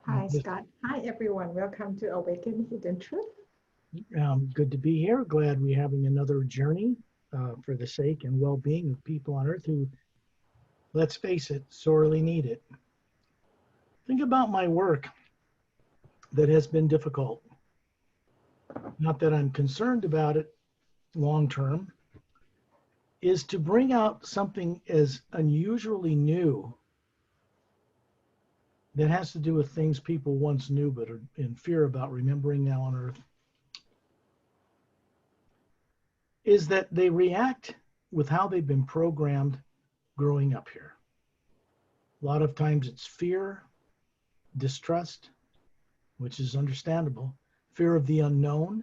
Hi, Scott. Hi, everyone. Welcome to Awaken Hidden Truth. Good to be here. Glad we're having another journey for the sake and well-being of people on Earth who, let's face it, sorely need it. Think about my work that has been difficult. Not that I'm concerned about it long term, is to bring out something as unusually new that has to do with things people once knew but are in fear about remembering now on Earth, is that they react with how they've been programmed growing up here. A lot of times it's fear, distrust, which is understandable, fear of the unknown,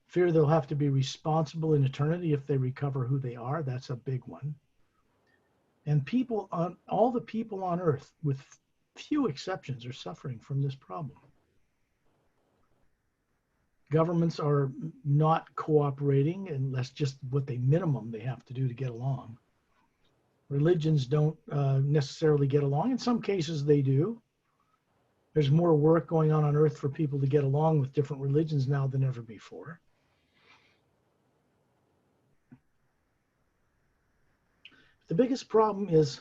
fear they'll have to be responsible in eternity if they recover who they are. That's a big one. And all the people on Earth, with few exceptions, are suffering from this problem. Governments are not cooperating, and that's just what they have to do to get along. Religions don't necessarily get along. In some cases, they do. There's more work going on Earth for people to get along with different religions now than ever before. The biggest problem is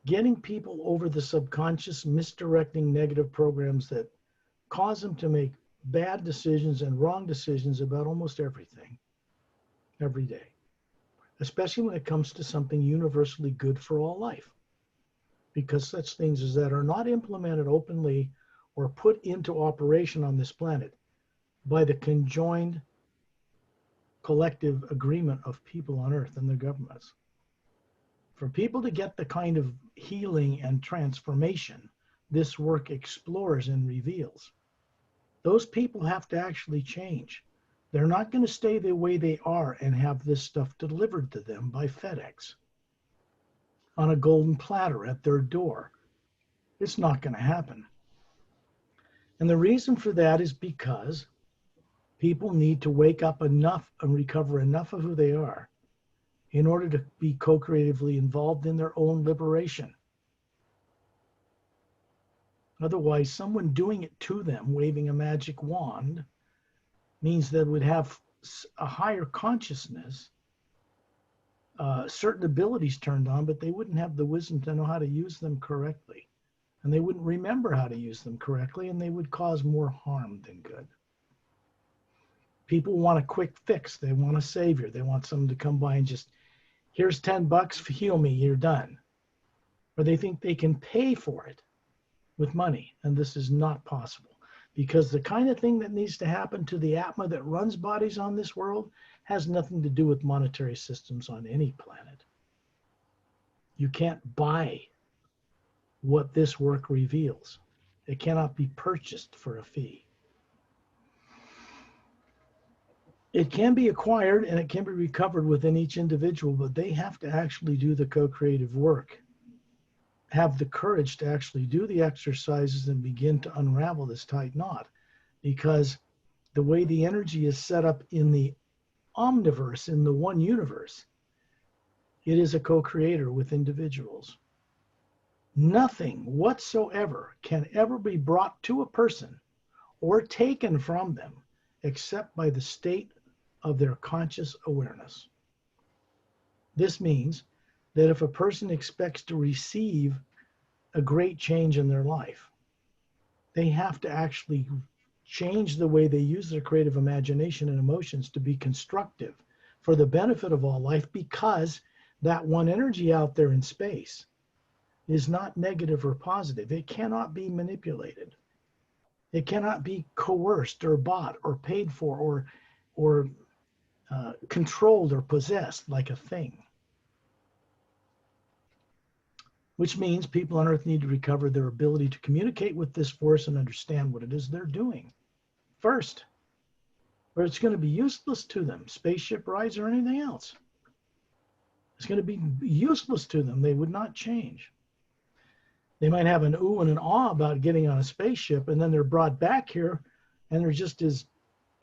getting people over the subconscious, misdirecting negative programs that cause them to make bad decisions and wrong decisions about almost everything, every day, especially when it comes to something universally good for all life. Because such things as that are not implemented openly or put into operation on this planet by the conjoined collective agreement of people on Earth and their governments. For people to get the kind of healing and transformation this work explores and reveals, those people have to actually change. They're not going to stay the way they are and have this stuff delivered to them by FedEx on a golden platter at their door. It's not going to happen. And the reason for that is because people need to wake up enough and recover enough of who they are in order to be co-creatively involved in their own liberation. Otherwise, someone doing it to them, waving a magic wand, means they would have a higher consciousness, certain abilities turned on, but they wouldn't have the wisdom to know how to use them correctly. And they wouldn't remember how to use them correctly, and they would cause more harm than good. People want a quick fix. They want a savior. They want someone to come by and just, here's $10, heal me, you're done. Or they think they can pay for it with money, and this is not possible. Because the kind of thing that needs to happen to the Atma that runs bodies on this world has nothing to do with monetary systems on any planet. You can't buy what this work reveals. It cannot be purchased for a fee. It can be acquired and it can be recovered within each individual, but they have to actually do the co-creative work, have the courage to actually do the exercises and begin to unravel this tight knot. Because the way the energy is set up in the omniverse, in the one universe, it is a co-creator with individuals. Nothing whatsoever can ever be brought to a person or taken from them except by the state of their conscious awareness. This means that if a person expects to receive a great change in their life, they have to actually change the way they use their creative imagination and emotions to be constructive for the benefit of all life, because that one energy out there in space is not negative or positive. It cannot be manipulated. It cannot be coerced or bought or paid for or controlled or possessed like a thing. Which means people on Earth need to recover their ability to communicate with this force and understand what it is they're doing first, or it's going to be useless to them. Spaceship rides or anything else. It's going to be useless to them. They would not change. They might have an ooh and an ah about getting on a spaceship, and then they're brought back here and they're just as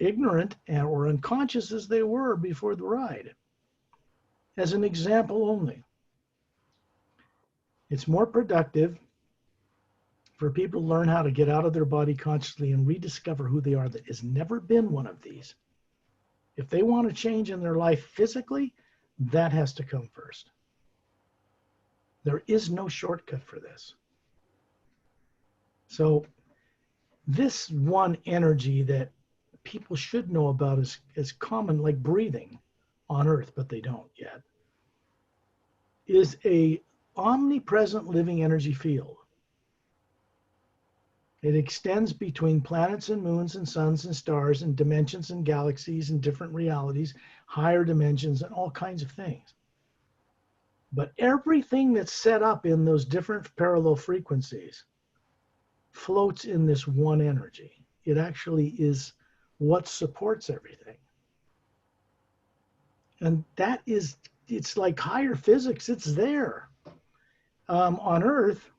ignorant or unconscious as they were before the ride. As an example only. It's more productive for people to learn how to get out of their body consciously and rediscover who they are that has never been one of these. If they want to change in their life physically, that has to come first. There is no shortcut for this. So this one energy that people should know about is common, like breathing on Earth, but they don't yet, is a omnipresent living energy field. It extends between planets and moons and suns and stars and dimensions and galaxies and different realities, higher dimensions, and all kinds of things. But everything that's set up in those different parallel frequencies floats in this one energy. It actually is what supports everything. And that is, it's like higher physics, it's there. On Earth,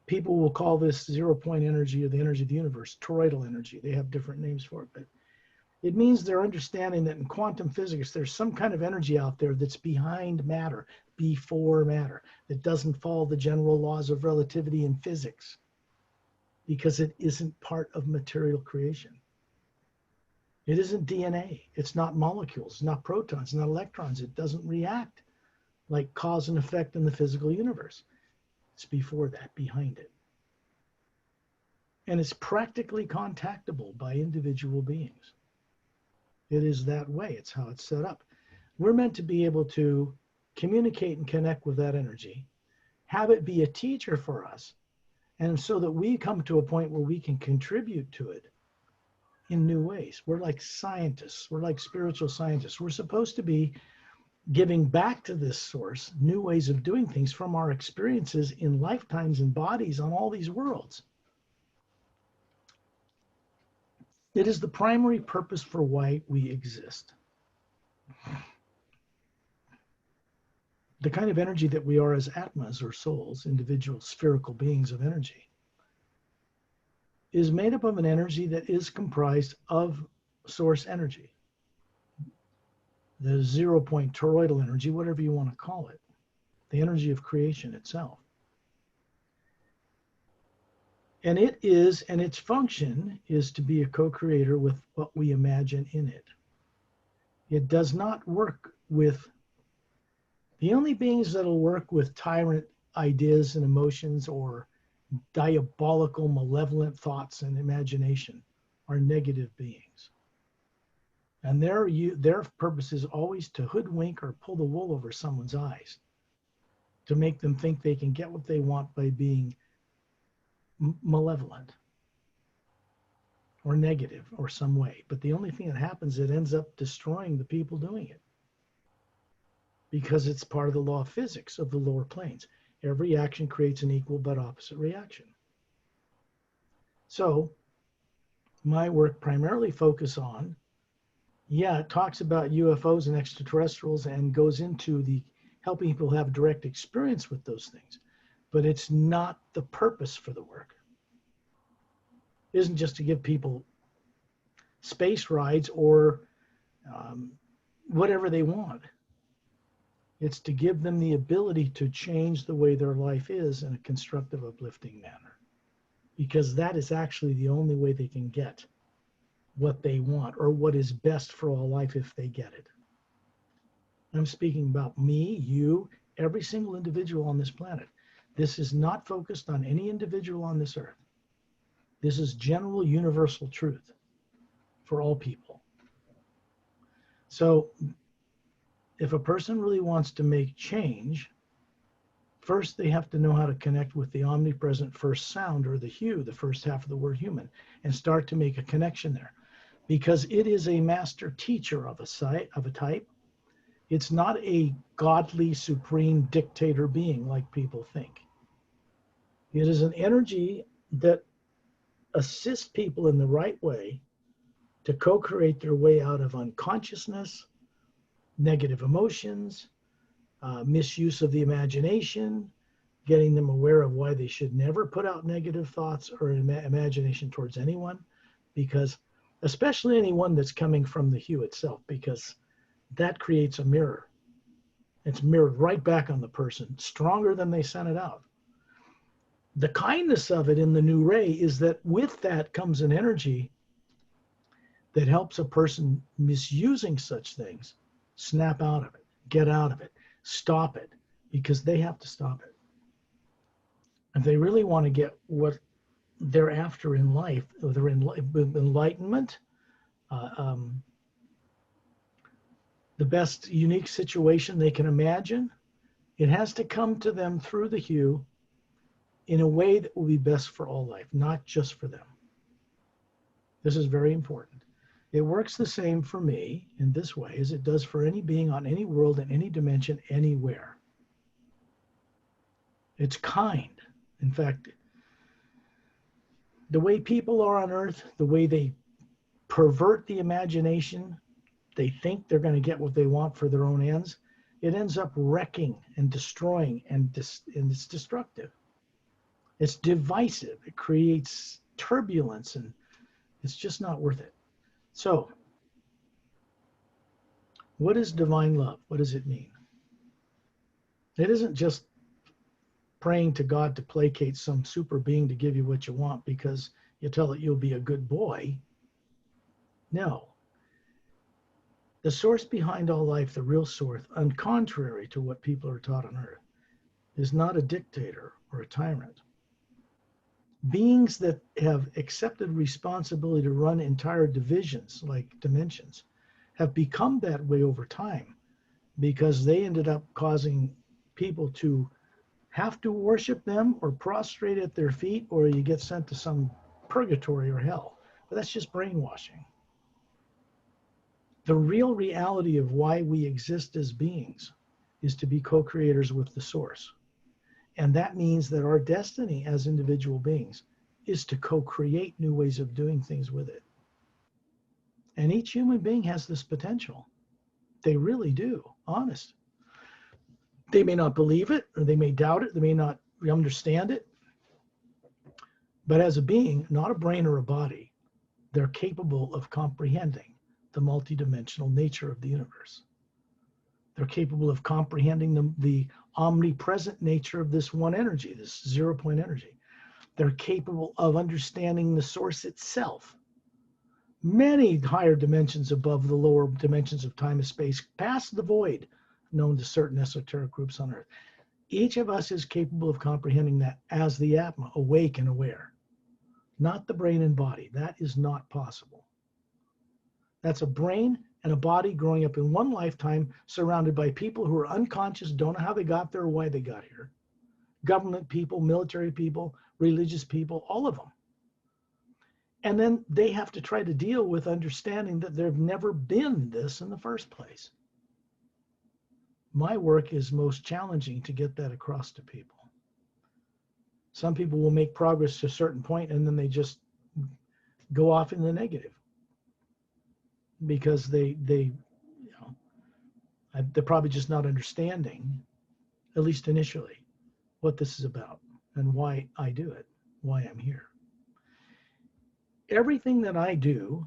people will call this 0-point energy or the energy of the universe, toroidal energy. They have different names for it, but it means they're understanding that in quantum physics, there's some kind of energy out there that's behind matter, before matter, that doesn't follow the general laws of relativity in physics because it isn't part of material creation. It isn't DNA. It's not molecules, it's not protons, it's not electrons. It doesn't react like cause and effect in the physical universe. It's before that, behind it. And it's practically contactable by individual beings. It is that way. It's how it's set up. We're meant to be able to communicate and connect with that energy, have it be a teacher for us, and so that we come to a point where we can contribute to it in new ways. We're like scientists. We're like spiritual scientists. We're supposed to be giving back to this source new ways of doing things from our experiences in lifetimes and bodies on all these worlds. It is the primary purpose for why we exist. The kind of energy that we are as atmas or souls, individual spherical beings of energy, is made up of an energy that is comprised of source energy. The 0-point toroidal energy, whatever you want to call it, the energy of creation itself. And it is, and its function is to be a co-creator with what we imagine in it. It does not work with, the only beings that'll work with tyrant ideas and emotions or diabolical, malevolent thoughts and imagination are negative beings. And their purpose is always to hoodwink or pull the wool over someone's eyes, to make them think they can get what they want by being malevolent or negative or some way. But the only thing that happens, it ends up destroying the people doing it, because it's part of the law of physics of the lower planes. Every action creates an equal but opposite reaction. So my work primarily focuses on, it talks about UFOs and extraterrestrials and goes into the helping people have direct experience with those things. But it's not the purpose for the work. It isn't just to give people space rides or whatever they want. It's to give them the ability to change the way their life is in a constructive, uplifting manner. Because that is actually the only way they can get what they want or what is best for all life if they get it. I'm speaking about me, you, every single individual on this planet. This is not focused on any individual on this earth. This is general universal truth for all people. So if a person really wants to make change, first they have to know how to connect with the omnipresent first sound, or the hue, the first half of the word human, and start to make a connection there. Because it is a master teacher of a type. It's not a godly, supreme dictator being like people think. It is an energy that assists people in the right way to co-create their way out of unconsciousness, negative emotions, misuse of the imagination, getting them aware of why they should never put out negative thoughts or imagination towards anyone, because especially anyone that's coming from the hue itself, because that creates a mirror. It's mirrored right back on the person, stronger than they sent it out. The kindness of it in the new ray is that with that comes an energy that helps a person misusing such things snap out of it, get out of it, stop it, because they have to stop it. If they really want to get what they're after in life, or their enlightenment, the best unique situation they can imagine, it has to come to them through the hue in a way that will be best for all life, not just for them. This is very important. It works the same for me in this way as it does for any being on any world, in any dimension, anywhere. It's kind. In fact, the way people are on Earth, the way they pervert the imagination, they think they're going to get what they want for their own ends, it ends up wrecking and destroying, and it's destructive. It's divisive. It creates turbulence, and it's just not worth it. So, what is divine love? What does it mean? It isn't just praying to God to placate some super being to give you what you want because you tell it you'll be a good boy. No. The source behind all life, the real source, and contrary to what people are taught on Earth, is not a dictator or a tyrant. Beings that have accepted responsibility to run entire divisions, like dimensions, have become that way over time because they ended up causing people to have to worship them or prostrate at their feet, or you get sent to some purgatory or hell. But that's just brainwashing. The real reality of why we exist as beings is to be co-creators with the source. And that means that our destiny as individual beings is to co-create new ways of doing things with it. And each human being has this potential. They really do, honest. They may not believe it, or they may doubt it, they may not understand it. But as a being, not a brain or a body, they're capable of comprehending the multidimensional nature of the universe. They're capable of comprehending the omnipresent nature of this one energy, this 0 point energy. They're capable of understanding the source itself. Many higher dimensions above the lower dimensions of time and space, past the void, known to certain esoteric groups on Earth. Each of us is capable of comprehending that as the Atma, awake and aware. Not the brain and body. That is not possible. That's a brain and a body growing up in one lifetime, surrounded by people who are unconscious, don't know how they got there or why they got here. Government people, military people, religious people, all of them. And then they have to try to deal with understanding that there've never been this in the first place. My work is most challenging to get that across to people. Some people will make progress to a certain point and then they just go off in the negative because they're probably just not understanding, at least initially, what this is about and why I do it, why I'm here. Everything that I do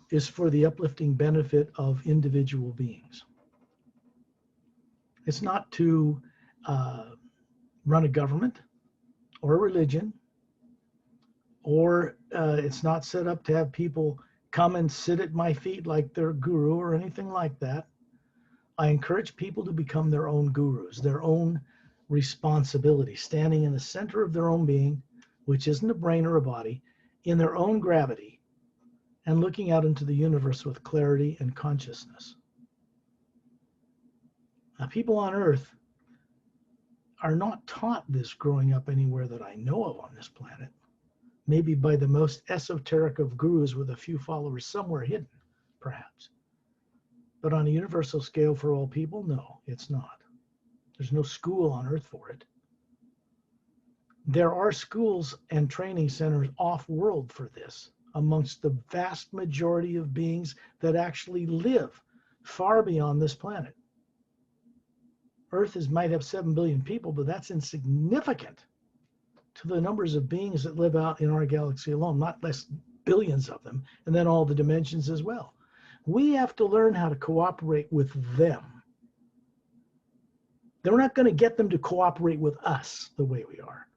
is for the uplifting benefit of individual beings. It's not to run a government or a religion, or it's not set up to have people come and sit at my feet like their guru or anything like that. I encourage people to become their own gurus, their own responsibility, standing in the center of their own being, which isn't a brain or a body, in their own gravity, and looking out into the universe with clarity and consciousness. Now, people on Earth are not taught this growing up anywhere that I know of on this planet. Maybe by the most esoteric of gurus with a few followers somewhere hidden, perhaps. But on a universal scale for all people, no, it's not. There's no school on Earth for it. There are schools and training centers off-world for this, amongst the vast majority of beings that actually live far beyond this planet. Earth might have 7 billion people, but that's insignificant to the numbers of beings that live out in our galaxy alone, not less billions of them, and then all the dimensions as well. We have to learn how to cooperate with them. They're not going to get them to cooperate with us the way we are,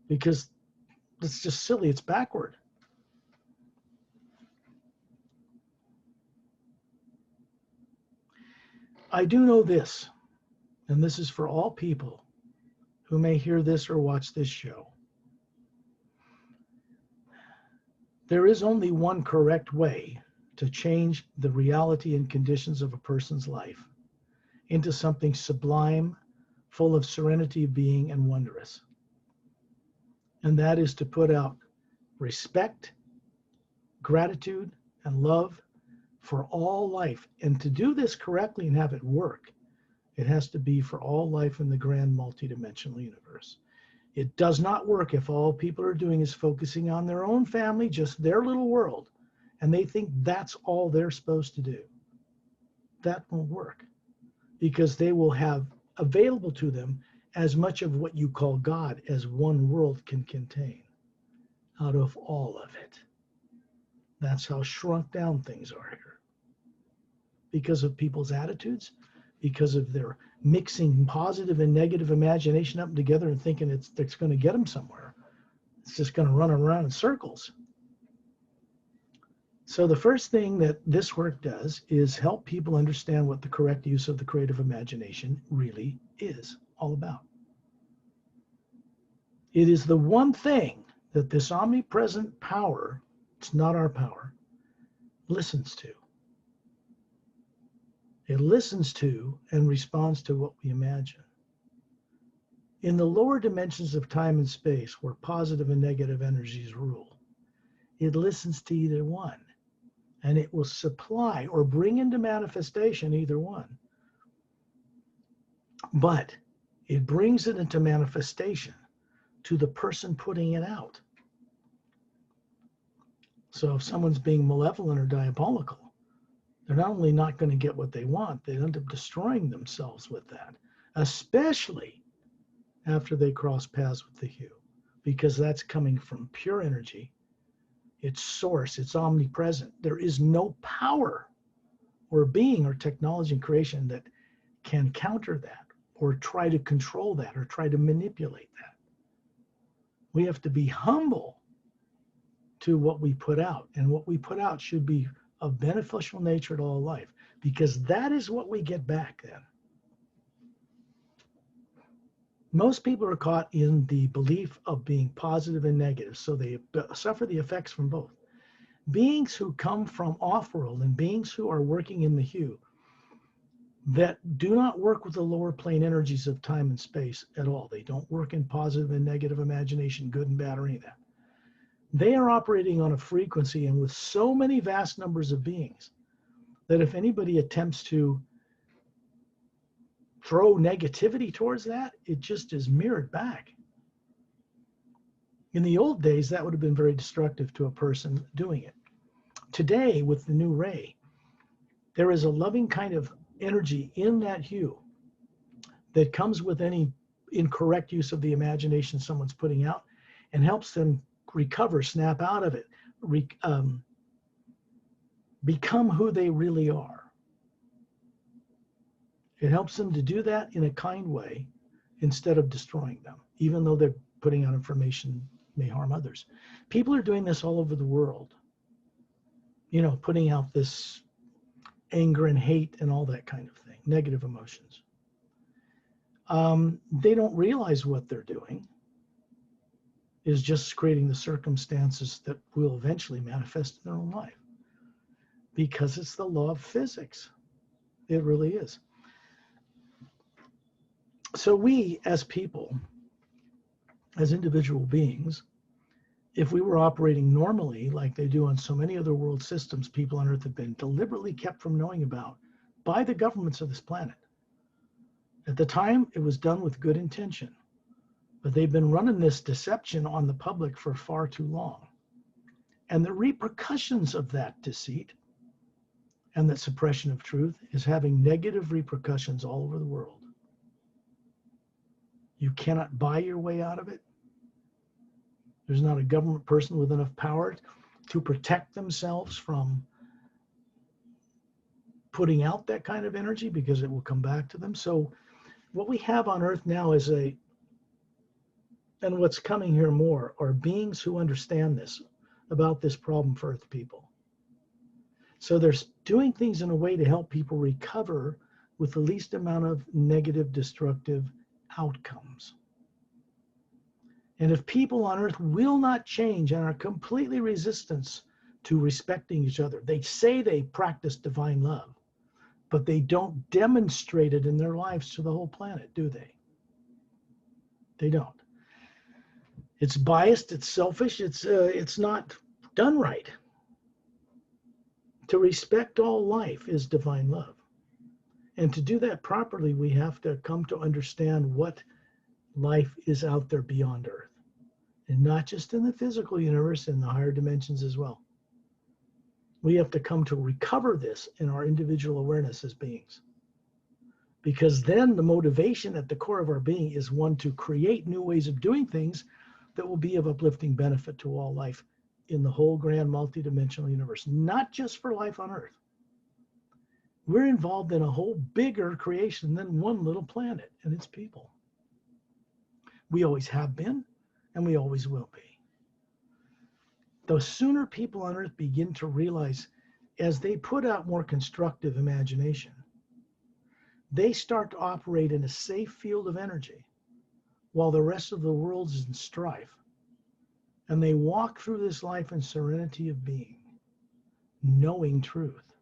because It's just silly. It's backward. I do know this, and this is for all people who may hear this or watch this show. There is only one correct way to change the reality and conditions of a person's life into something sublime, full of serenity of being and wondrous. And that is to put out respect, gratitude, and love for all life. And to do this correctly and have it work, it has to be for all life in the grand multidimensional universe. It does not work if all people are doing is focusing on their own family, just their little world, and they think that's all they're supposed to do. That won't work, because they will have available to them as much of what you call God as one world can contain out of all of it. That's how shrunk down things are here. Because of people's attitudes, because of their mixing positive and negative imagination up together and thinking it's going to get them somewhere. It's just going to run around in circles. So the first thing that this work does is help people understand what the correct use of the creative imagination really is all about. It is the one thing that this omnipresent power, it's not our power, listens to. It listens to and responds to what we imagine. In the lower dimensions of time and space, where positive and negative energies rule, it listens to either one, and it will supply or bring into manifestation either one. But it brings it into manifestation to the person putting it out. So if someone's being malevolent or diabolical, they're not only not going to get what they want, they end up destroying themselves with that, especially after they cross paths with the hue, because that's coming from pure energy. It's source, it's omnipresent. There is no power or being or technology and creation that can counter that or try to control that or try to manipulate that. We have to be humble to what we put out, and what we put out should be of beneficial nature to all life, because that is what we get back then. Most people are caught in the belief of being positive and negative, so they suffer the effects from both. Beings who come from off-world and beings who are working in the hue that do not work with the lower plane energies of time and space at all. They don't work in positive and negative imagination, good and bad, or any of that. They are operating on a frequency and with so many vast numbers of beings that if anybody attempts to throw negativity towards that, it just is mirrored back. In the old days, that would have been very destructive to a person doing it. Today, with the new ray, there is a loving kind of energy in that hue that comes with any incorrect use of the imagination someone's putting out and helps them recover, snap out of it, become who they really are. It helps them to do that in a kind way instead of destroying them, even though they're putting out information may harm others. People are doing this all over the world, putting out this anger and hate and all that kind of thing, negative emotions. They don't realize what they're doing is just creating the circumstances that will eventually manifest in their own life, because it's the law of physics. It really is. So we, as people, as individual beings, if we were operating normally like they do on so many other world systems people on Earth have been deliberately kept from knowing about by the governments of this planet. At the time, it was done with good intention, but they've been running this deception on the public for far too long. And the repercussions of that deceit and that suppression of truth is having negative repercussions all over the world. You cannot buy your way out of it. There's not a government person with enough power to protect themselves from putting out that kind of energy, because it will come back to them. So what we have on Earth now is a And what's coming here more are beings who understand this about this problem for Earth people. So they're doing things in a way to help people recover with the least amount of negative, destructive outcomes. And if people on Earth will not change and are completely resistant to respecting each other, they say they practice divine love, but they don't demonstrate it in their lives to the whole planet, do they? They don't. It's biased, it's selfish, it's not done right. To respect all life is divine love. And to do that properly, we have to come to understand what life is out there beyond Earth. And not just in the physical universe, in the higher dimensions as well. We have to come to recover this in our individual awareness as beings. Because then the motivation at the core of our being is one to create new ways of doing things that will be of uplifting benefit to all life in the whole grand multidimensional universe, not just for life on Earth. We're involved in a whole bigger creation than one little planet and its people. We always have been, and we always will be. The sooner people on Earth begin to realize, as they put out more constructive imagination, they start to operate in a safe field of energy while the rest of the world is in strife. And they walk through this life in serenity of being, knowing truth.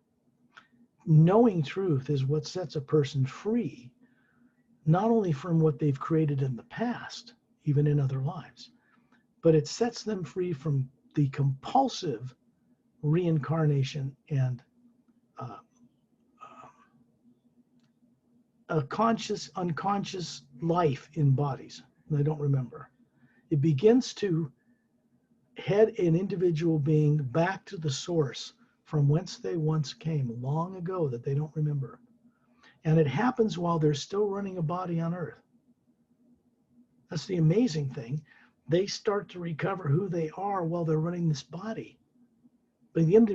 Knowing truth is what sets a person free, not only from what they've created in the past, even in other lives, but it sets them free from the compulsive reincarnation and a conscious, unconscious life in bodies. They don't remember. It begins to head an individual being back to the source from whence they once came long ago that they don't remember. And it happens while they're still running a body on Earth. That's the amazing thing. They start to recover who they are while they're running this body. They begin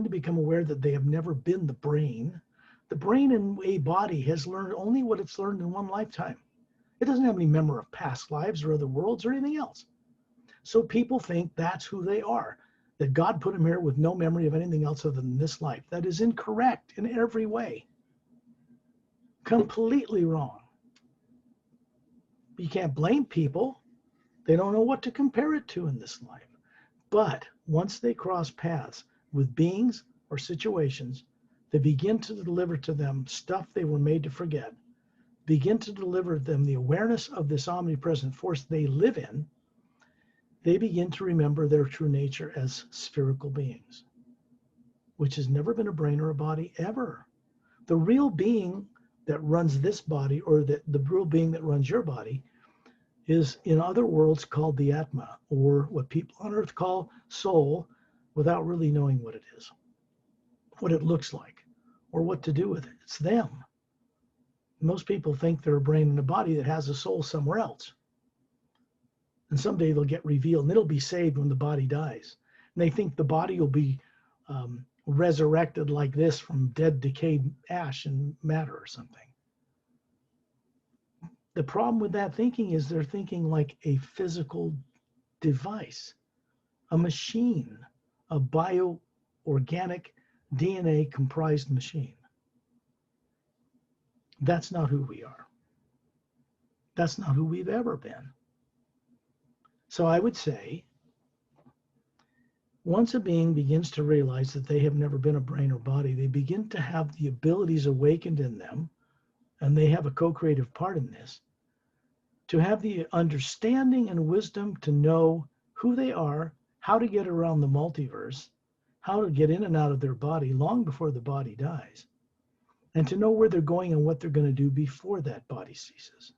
to become aware that they have never been the brain. The brain in a body has learned only what it's learned in one lifetime. It doesn't have any memory of past lives or other worlds or anything else. So people think that's who they are, that God put them here with no memory of anything else other than this life. That is incorrect in every way. Completely wrong. You can't blame people. They don't know what to compare it to in this life. But once they cross paths with beings or situations, they begin to deliver to them stuff they were made to forget, begin to deliver them the awareness of this omnipresent force they live in. They begin to remember their true nature as spherical beings, which has never been a brain or a body ever. The real being that runs this body, or the real being that runs your body, is in other worlds called the Atma, or what people on Earth call soul, without really knowing what it is, what it looks like, or what to do with it. It's them. Most people think they're a brain and a body that has a soul somewhere else. And someday they'll get revealed, and it'll be saved when the body dies. And they think the body will be resurrected like this from dead, decayed ash and matter or something. The problem with that thinking is they're thinking like a physical device, a machine, a bio-organic DNA comprised machine. That's not who we are. That's not who we've ever been. So I would say, once a being begins to realize that they have never been a brain or body, they begin to have the abilities awakened in them, and they have a co-creative part in this, to have the understanding and wisdom to know who they are, how to get around the multiverse, how to get in and out of their body long before the body dies, and to know where they're going and what they're going to do before that body ceases.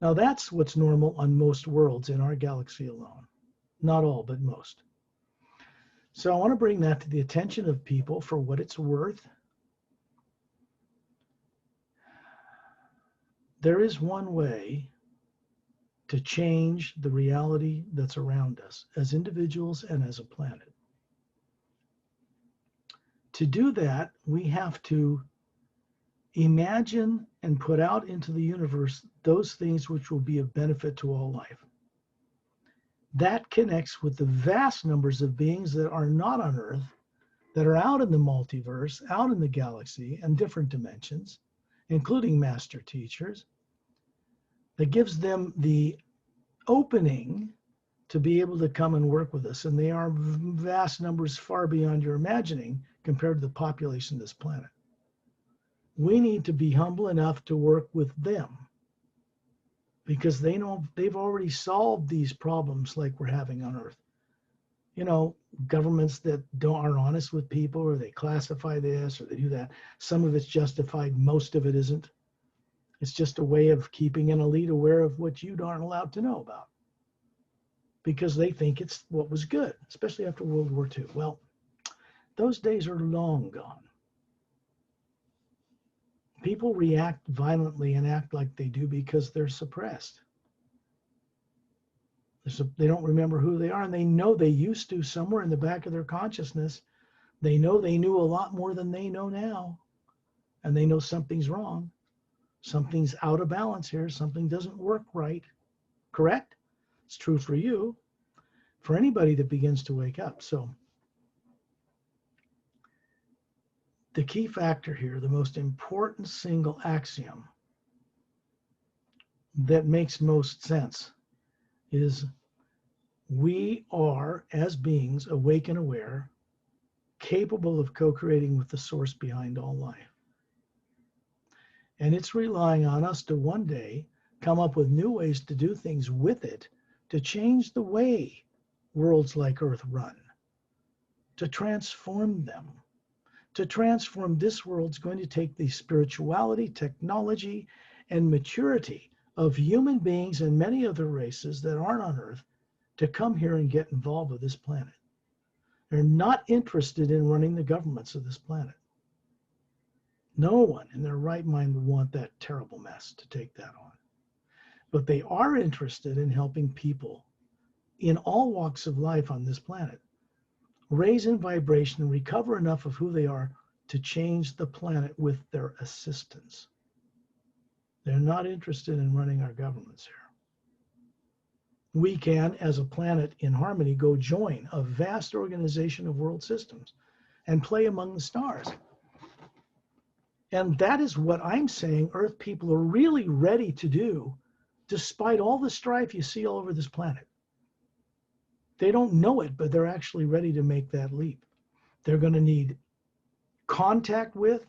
Now that's what's normal on most worlds in our galaxy alone. Not all, but most. So I want to bring that to the attention of people for what it's worth. There is one way to change the reality that's around us as individuals and as a planet. To do that, we have to Imagine and put out into the universe those things which will be of benefit to all life. That connects with the vast numbers of beings that are not on Earth, that are out in the multiverse, out in the galaxy, and different dimensions, including master teachers, that gives them the opening to be able to come and work with us. And they are vast numbers far beyond your imagining compared to the population of this planet. We need to be humble enough to work with them because they know they've already solved these problems like we're having on Earth. You know, governments that aren't honest with people, or they classify this or they do that. Some of it's justified, most of it isn't. It's just a way of keeping an elite aware of what you aren't allowed to know about because they think it's what was good, especially after World War II. Well, those days are long gone. People react violently and act like they do because they're suppressed. They don't remember who they are, and they know they used to somewhere in the back of their consciousness. They know they knew a lot more than they know now, and they know something's wrong. Something's out of balance here. Something doesn't work right. Correct? It's true for you, for anybody that begins to wake up. So the key factor here, the most important single axiom that makes most sense is we are, as beings, awake and aware, capable of co-creating with the source behind all life. And it's relying on us to one day come up with new ways to do things with it, to change the way worlds like Earth run, to transform them. To transform this world's going to take the spirituality, technology, and maturity of human beings and many other races that aren't on Earth to come here and get involved with this planet. They're not interested in running the governments of this planet. No one in their right mind would want that terrible mess to take that on. But they are interested in helping people in all walks of life on this planet raise in vibration and recover enough of who they are to change the planet with their assistance. They're not interested in running our governments here. We can, as a planet in harmony, go join a vast organization of world systems and play among the stars. And that is what I'm saying Earth people are really ready to do, despite all the strife you see all over this planet. They don't know it, but they're actually ready to make that leap. They're going to need contact with,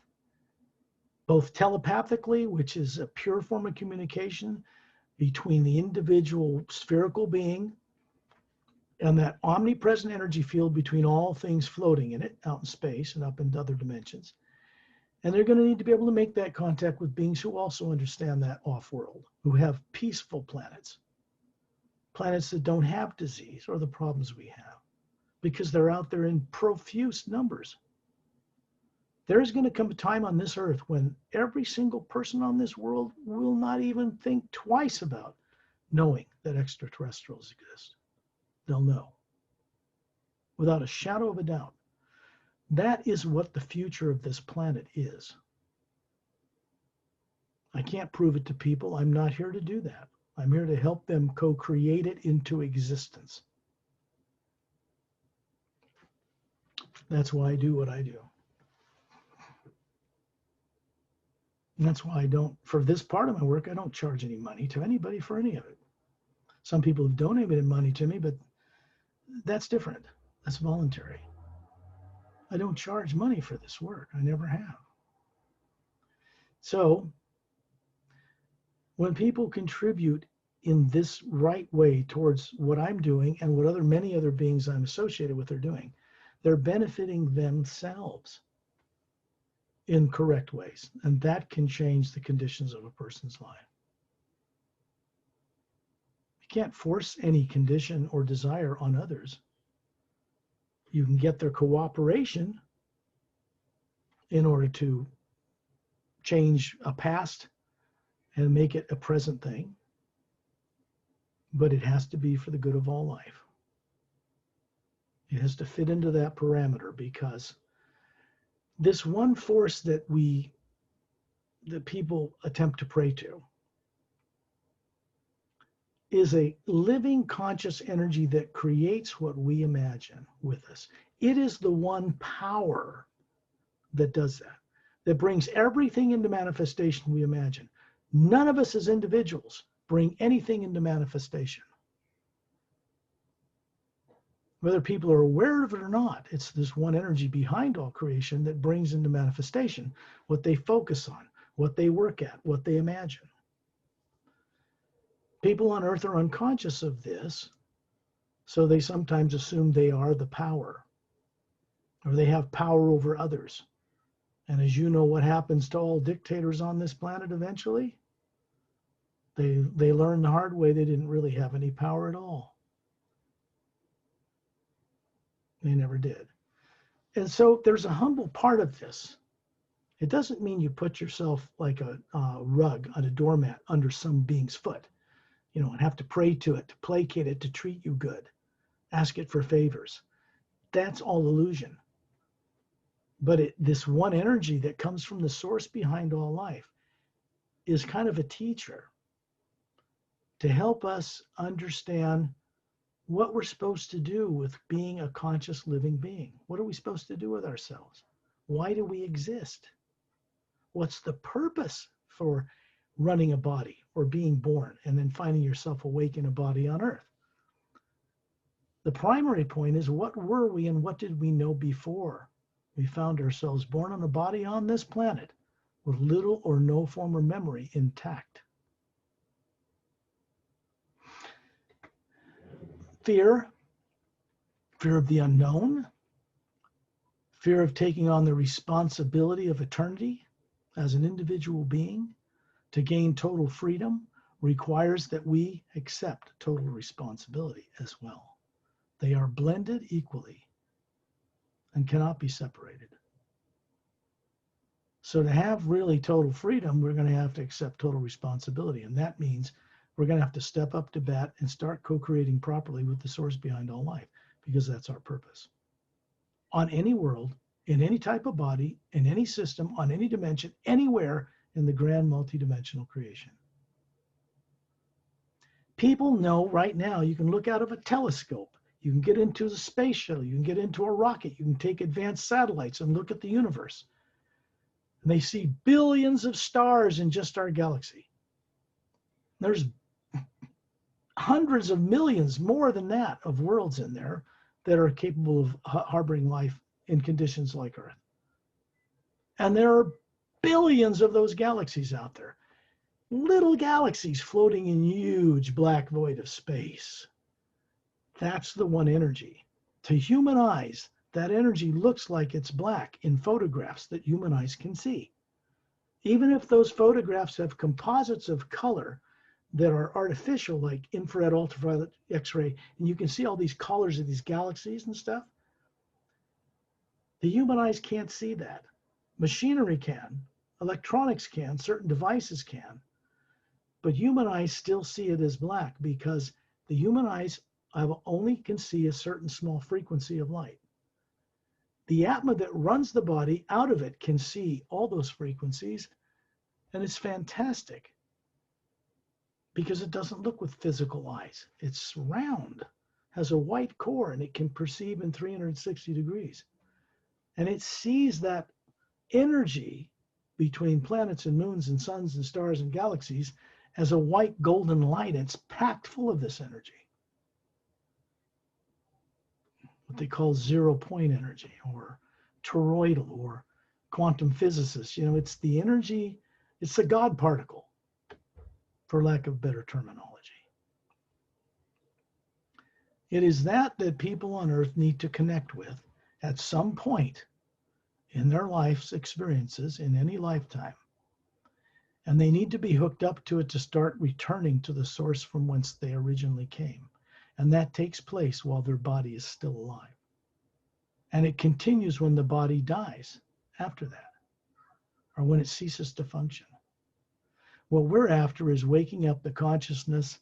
both telepathically, which is a pure form of communication between the individual spherical being and that omnipresent energy field between all things floating in it, out in space and up into other dimensions. And they're going to need to be able to make that contact with beings who also understand that off-world, who have peaceful planets. Planets that don't have disease or the problems we have, because they're out there in profuse numbers. There's going to come a time on this earth when every single person on this world will not even think twice about knowing that extraterrestrials exist. They'll know without a shadow of a doubt. That is what the future of this planet is. I can't prove it to people. I'm not here to do that. I'm here to help them co-create it into existence. That's why I do what I do. And that's why I don't, for this part of my work, I don't charge any money to anybody for any of it. Some people have donated money to me, but that's different. That's voluntary. I don't charge money for this work. I never have. So when people contribute in this right way towards what I'm doing and what many other beings I'm associated with are doing, they're benefiting themselves in correct ways. And that can change the conditions of a person's life. You can't force any condition or desire on others. You can get their cooperation in order to change a past and make it a present thing. But it has to be for the good of all life. It has to fit into that parameter, because this one force that we that people attempt to pray to is a living conscious energy that creates what we imagine with us. It is the one power that does that, that brings everything into manifestation we imagine. None of us as individuals bring anything into manifestation. Whether people are aware of it or not, it's this one energy behind all creation that brings into manifestation what they focus on, what they work at, what they imagine. People on earth are unconscious of this, so they sometimes assume they are the power, or they have power over others. And as you know, what happens to all dictators on this planet eventually? They learn the hard way they didn't really have any power at all. They never did. And so there's a humble part of this. It doesn't mean you put yourself like a rug on a doormat under some being's foot, and have to pray to it, to placate it, to treat you good, ask it for favors. That's all illusion. But this one energy that comes from the source behind all life is kind of a teacher to help us understand what we're supposed to do with being a conscious living being. What are we supposed to do with ourselves? Why do we exist? What's the purpose for running a body or being born and then finding yourself awake in a body on earth? The primary point is, what were we and what did we know before we found ourselves born on a body on this planet with little or no former memory intact? Fear of the unknown, fear of taking on the responsibility of eternity as an individual being. To gain total freedom requires that we accept total responsibility as well. They are blended equally and cannot be separated. So to have really total freedom, we're going to have to accept total responsibility. And that means we're going to have to step up to bat and start co-creating properly with the source behind all life, because that's our purpose. On any world, in any type of body, in any system, on any dimension, anywhere in the grand multidimensional creation. People know right now you can look out of a telescope, you can get into the space shuttle, you can get into a rocket, you can take advanced satellites and look at the universe. And they see billions of stars in just our galaxy. There's hundreds of millions, more than that, of worlds in there that are capable of harboring life in conditions like Earth. And there are billions of those galaxies out there. Little galaxies floating in huge black void of space. That's the one energy. To human eyes, that energy looks like it's black in photographs that human eyes can see. Even if those photographs have composites of color that are artificial, like infrared, ultraviolet, X-ray, and you can see all these colors of these galaxies and stuff, the human eyes can't see that. Machinery can, electronics can, certain devices can, but human eyes still see it as black because the human eyes only can see a certain small frequency of light. The atma that runs the body out of it can see all those frequencies, and it's fantastic because it doesn't look with physical eyes. It's round, has a white core, and it can perceive in 360 degrees. And it sees that energy between planets and moons and suns and stars and galaxies as a white golden light. It's packed full of this energy, what they call 0-point energy or toroidal or quantum physicists. It's the energy, it's the God particle, for lack of better terminology. It is that people on earth need to connect with at some point in their life's experiences in any lifetime. And they need to be hooked up to it to start returning to the source from whence they originally came. And that takes place while their body is still alive. And it continues when the body dies after that, or when it ceases to function. What we're after is waking up the consciousness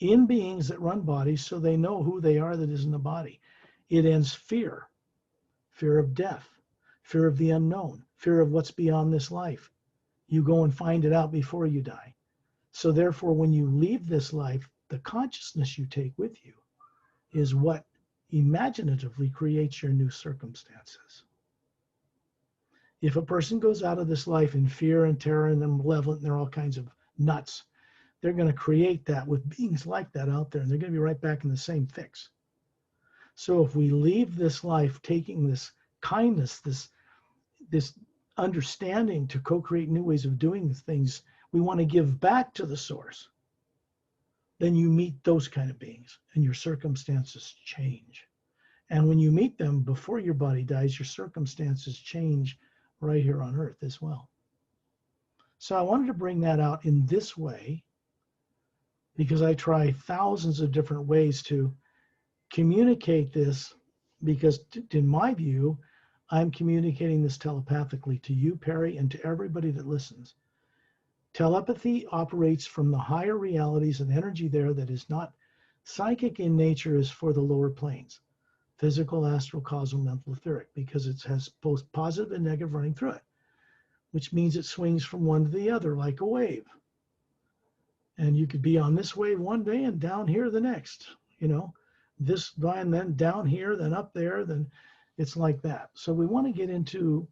in beings that run bodies so they know who they are that is in the body. It ends fear of death, fear of the unknown, fear of what's beyond this life. You go and find it out before you die. So therefore, when you leave this life, the consciousness you take with you is what imaginatively creates your new circumstances. If a person goes out of this life in fear and terror and they're malevolent and they're all kinds of nuts, they're going to create that with beings like that out there, and they're going to be right back in the same fix. So if we leave this life taking this kindness, this understanding to co-create new ways of doing things, we want to give back to the source, then you meet those kind of beings and your circumstances change. And when you meet them before your body dies, your circumstances change right here on earth as well. So I wanted to bring that out in this way because I try thousands of different ways to communicate this, because in my view, I'm communicating this telepathically to you, Perry, and to everybody that listens. Telepathy operates from the higher realities and energy there that is not psychic in nature, is for the lower planes, physical, astral, causal, mental, etheric, because it has both positive and negative running through it, which means it swings from one to the other like a wave. And you could be on this wave one day and down here the next, this line, then down here, then up there, then it's like that. So we want to get into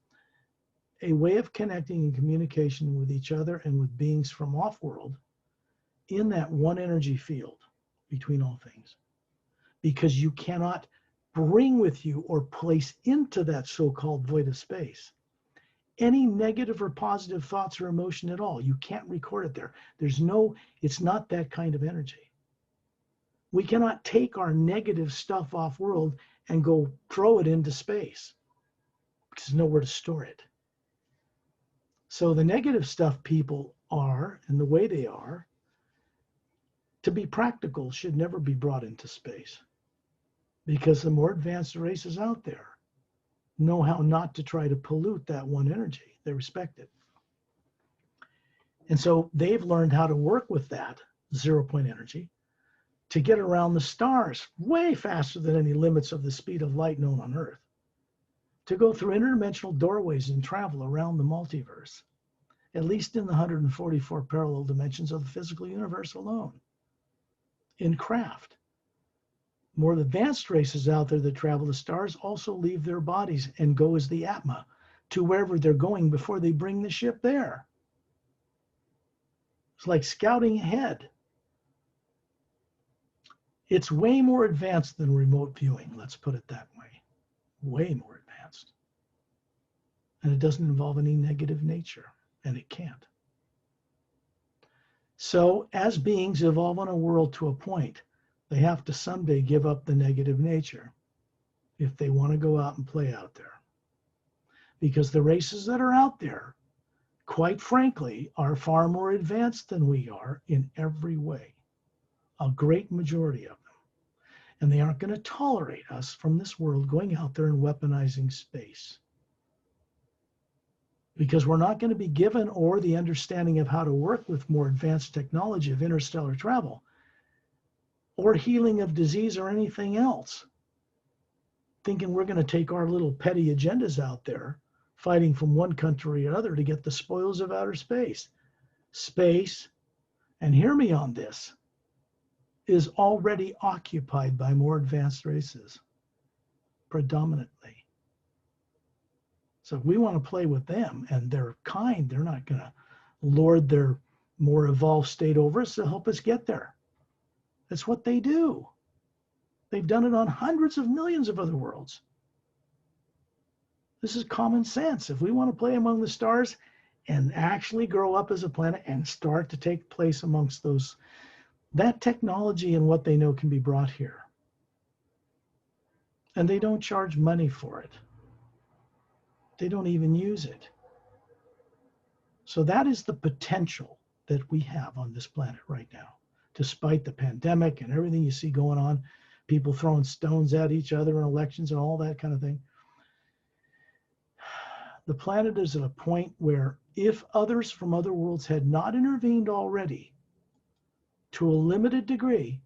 a way of connecting and communication with each other and with beings from off-world in that one energy field between all things. Because you cannot bring with you or place into that so-called void of space any negative or positive thoughts or emotion at all. You can't record it there. It's not that kind of energy. We cannot take our negative stuff off world and go throw it into space because there's nowhere to store it. So the negative stuff people are, and the way they are, to be practical, should never be brought into space, because the more advanced races out there know how not to try to pollute that one energy. They respect it. And so they've learned how to work with that 0 point energy to get around the stars way faster than any limits of the speed of light known on Earth, to go through interdimensional doorways and travel around the multiverse, at least in the 144 parallel dimensions of the physical universe alone, in craft. More advanced races out there that travel the stars also leave their bodies and go as the Atma to wherever they're going before they bring the ship there. It's like scouting ahead. It's way more advanced than remote viewing, let's put it that way. Way more advanced. And it doesn't involve any negative nature, and it can't. So as beings evolve on a world to a point, they have to someday give up the negative nature if they want to go out and play out there. Because the races that are out there, quite frankly, are far more advanced than we are in every way. A great majority of them. And they aren't going to tolerate us from this world going out there and weaponizing space. Because we're not going to be given or the understanding of how to work with more advanced technology of interstellar travel or healing of disease or anything else, thinking we're going to take our little petty agendas out there, fighting from one country or another to get the spoils of outer space. Space, and hear me on this, is already occupied by more advanced races, predominantly. So if we want to play with them, and they're kind, they're not going to lord their more evolved state over us to help us get there. That's what they do. They've done it on hundreds of millions of other worlds. This is common sense. If we want to play among the stars and actually grow up as a planet and start to take place amongst those, that technology and what they know can be brought here. And they don't charge money for it. They don't even use it. So that is the potential that we have on this planet right now, despite the pandemic and everything you see going on, people throwing stones at each other in elections and all that kind of thing. The planet is at a point where if others from other worlds had not intervened already, to a limited degree,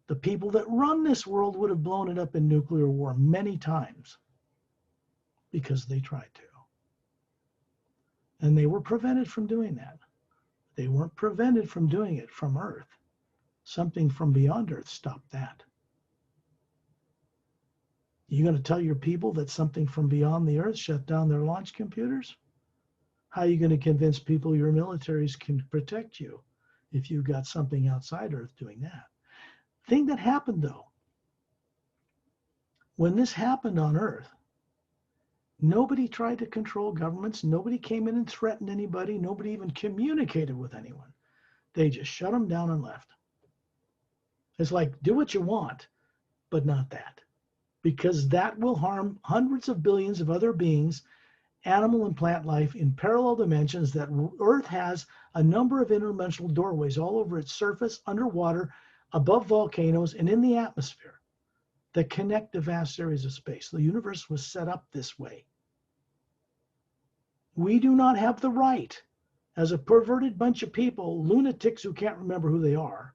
the people that run this world would have blown it up in nuclear war many times because they tried to. And they were prevented from doing that. They weren't prevented from doing it from Earth. Something from beyond Earth stopped that. You going to tell your people that something from beyond the Earth shut down their launch computers? How are you going to convince people your militaries can protect you if you've got something outside Earth doing that? Thing that happened, though, when this happened on Earth, nobody tried to control governments. Nobody came in and threatened anybody. Nobody even communicated with anyone. They just shut them down and left. It's like, do what you want, but not that. Because that will harm hundreds of billions of other beings, animal and plant life in parallel dimensions, that Earth has a number of interdimensional doorways all over its surface, underwater, above volcanoes, and in the atmosphere that connect the vast areas of space. The universe was set up this way. We do not have the right, as a perverted bunch of people, lunatics who can't remember who they are.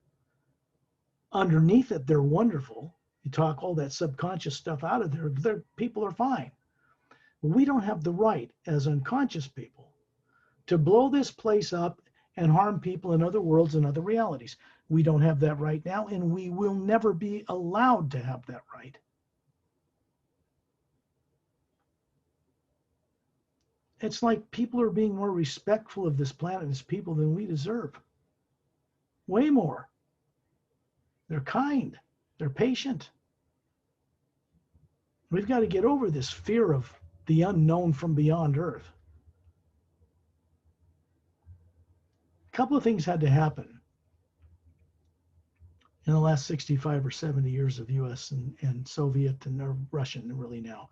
Underneath it, they're wonderful. You talk all that subconscious stuff out of there, people are fine. We don't have the right, as unconscious people, to blow this place up and harm people in other worlds and other realities. We don't have that right now, and we will never be allowed to have that right. It's like people are being more respectful of this planet and its people than we deserve. Way more. They're kind. They're patient. We've got to get over this fear of the unknown from beyond Earth. A couple of things had to happen in the last 65 or 70 years of US and Soviet and Russian really now,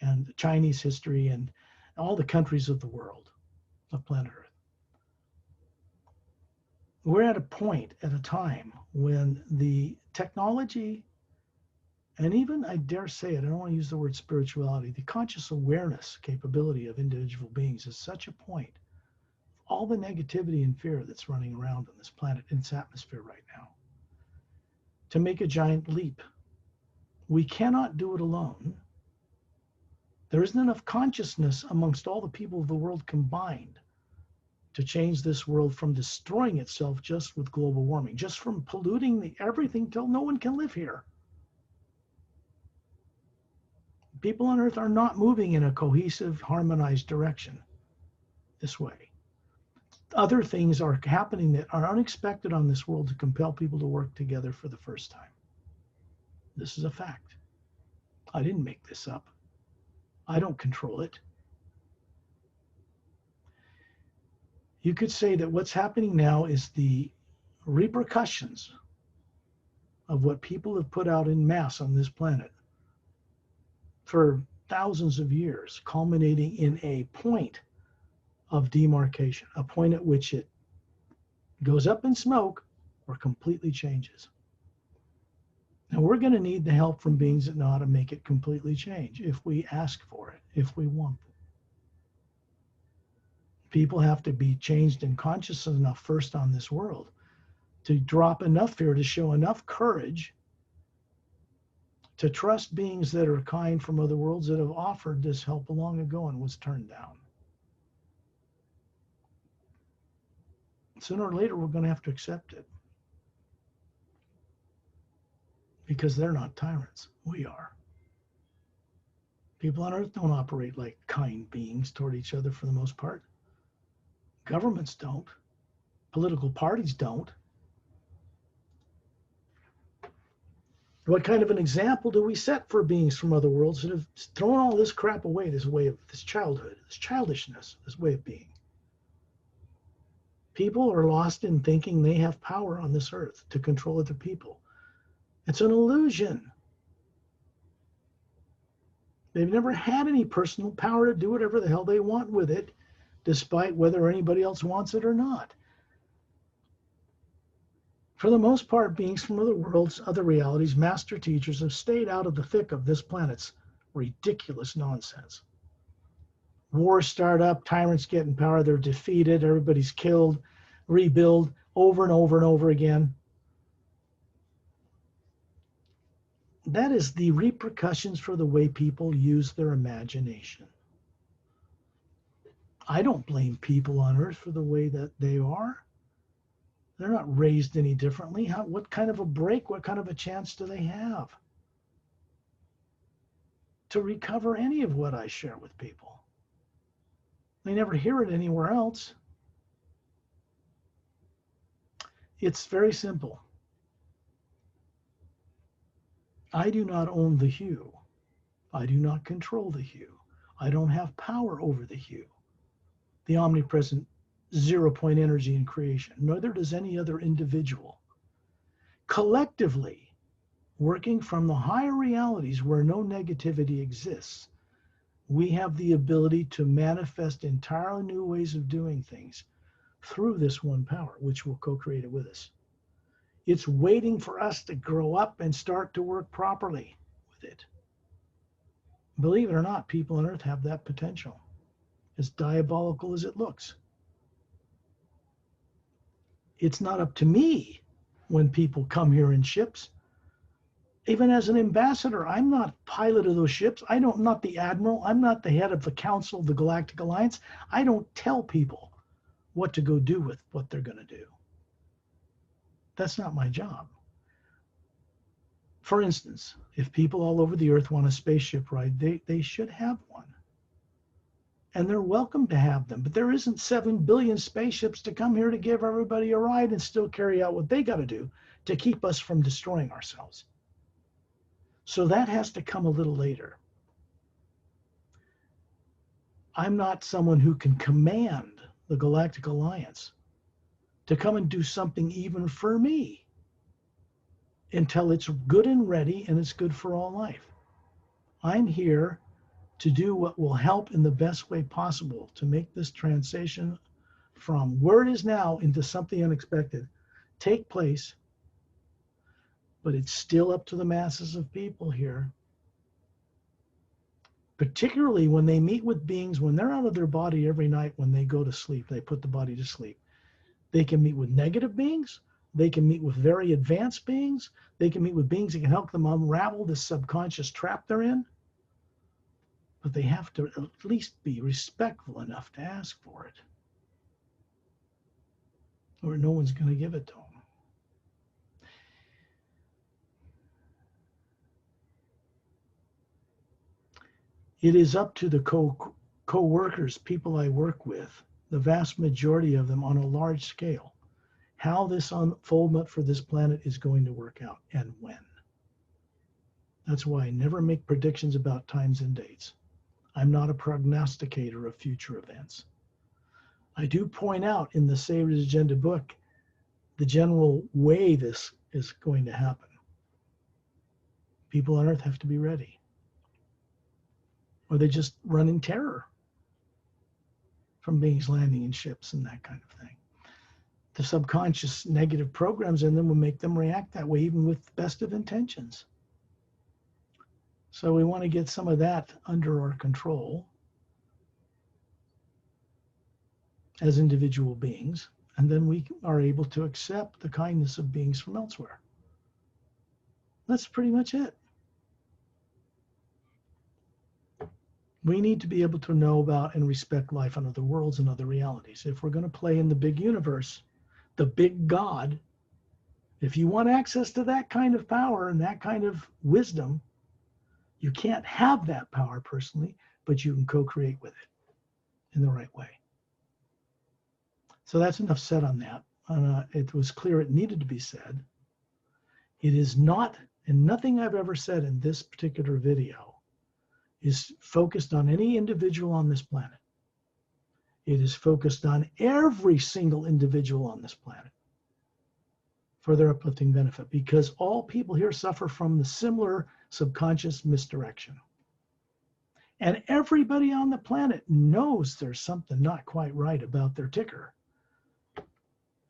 and Chinese history and all the countries of the world, of planet Earth. We're at a point, at a time, when the technology, and even, I dare say it, I don't want to use the word spirituality, the conscious awareness capability of individual beings is such a point. All the negativity and fear that's running around on this planet, in its atmosphere right now, to make a giant leap. We cannot do it alone. There isn't enough consciousness amongst all the people of the world combined to change this world from destroying itself just with global warming, just from polluting everything till no one can live here. People on Earth are not moving in a cohesive, harmonized direction this way. Other things are happening that are unexpected on this world to compel people to work together for the first time. This is a fact. I didn't make this up. I don't control it. You could say that what's happening now is the repercussions of what people have put out in mass on this planet for thousands of years, culminating in a point of demarcation, a point at which it goes up in smoke or completely changes. Now, we're going to need the help from beings that know how to make it completely change if we ask for it, if we want it. People have to be changed and conscious enough first on this world to drop enough fear, to show enough courage to trust beings that are kind from other worlds that have offered this help long ago and was turned down. Sooner or later, we're going to have to accept it. Because they're not tyrants. We are. People on Earth don't operate like kind beings toward each other for the most part. Governments don't. Political parties don't. What kind of an example do we set for beings from other worlds that have thrown all this crap away, this way of, this childhood, this childishness, this way of being? People are lost in thinking they have power on this earth to control other people. It's an illusion. They've never had any personal power to do whatever the hell they want with it, despite whether anybody else wants it or not. For the most part, beings from other worlds, other realities, master teachers have stayed out of the thick of this planet's ridiculous nonsense. Wars start up, tyrants get in power, they're defeated, everybody's killed, rebuild over and over and over again. That is the repercussions for the way people use their imagination. I don't blame people on earth for the way that they are. They're not raised any differently. What kind of a break, what kind of a chance do they have to recover any of what I share with people? They never hear it anywhere else. It's very simple. I do not own the hue. I do not control the hue. I don't have power over the hue, the omnipresent 0-point energy in creation. Neither does any other individual. Collectively, working from the higher realities where no negativity exists, we have the ability to manifest entirely new ways of doing things through this one power, which will co-create it with us. It's waiting for us to grow up and start to work properly with it. Believe it or not, people on Earth have that potential, as diabolical as it looks. It's not up to me when people come here in ships. Even as an ambassador, I'm not pilot of those ships. I'm not the admiral. I'm not the head of the Council of the Galactic Alliance. I don't tell people what to go do with what they're going to do. That's not my job. For instance, if people all over the earth want a spaceship ride, they should have one. And they're welcome to have them. But there isn't 7 billion spaceships to come here to give everybody a ride and still carry out what they got to do to keep us from destroying ourselves. So that has to come a little later. I'm not someone who can command the Galactic Alliance to come and do something even for me until it's good and ready and it's good for all life. I'm here to do what will help in the best way possible to make this transition from where it is now into something unexpected take place. But it's still up to the masses of people here, particularly when they meet with beings, when they're out of their body every night, when they go to sleep, they put the body to sleep. They can meet with negative beings. They can meet with very advanced beings. They can meet with beings that can help them unravel this subconscious trap they're in. But they have to at least be respectful enough to ask for it, or no one's going to give it to them. It is up to the co-workers, people I work with, the vast majority of them on a large scale, how this unfoldment for this planet is going to work out and when. That's why I never make predictions about times and dates. I'm not a prognosticator of future events. I do point out in the Savior's Agenda book the general way this is going to happen. People on Earth have to be ready, or they just run in terror from beings landing in ships and that kind of thing. The subconscious negative programs in them will make them react that way, even with the best of intentions. So we want to get some of that under our control as individual beings, and then we are able to accept the kindness of beings from elsewhere. That's pretty much it. We need to be able to know about and respect life on other worlds and other realities. If we're going to play in the big universe, the big God, if you want access to that kind of power and that kind of wisdom, you can't have that power personally, but you can co-create with it in the right way. So that's enough said on that. It was clear it needed to be said. It is not, and nothing I've ever said in this particular video is focused on any individual on this planet. It is focused on every single individual on this planet for their uplifting benefit, because all people here suffer from the similar subconscious misdirection. And everybody on the planet knows there's something not quite right about their ticker.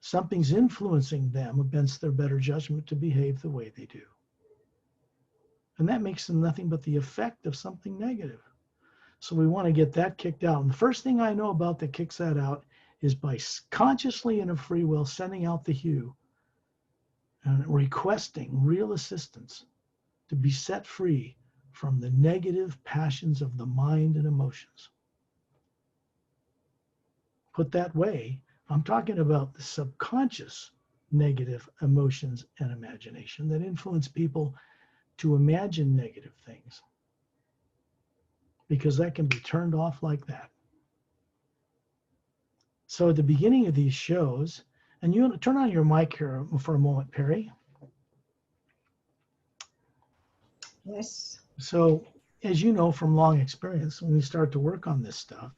Something's influencing them against their better judgment to behave the way they do. And that makes them nothing but the effect of something negative. So we want to get that kicked out. And the first thing I know about that kicks that out is by consciously and of free will sending out the hue and requesting real assistance to be set free from the negative passions of the mind and emotions. put that way, I'm talking about the subconscious negative emotions and imagination that influence people to imagine negative things, because that can be turned off like that. So at the beginning of these shows, and you want to turn on your mic here for a moment, Perry. Yes. So as you know from long experience, when we start to work on this stuff,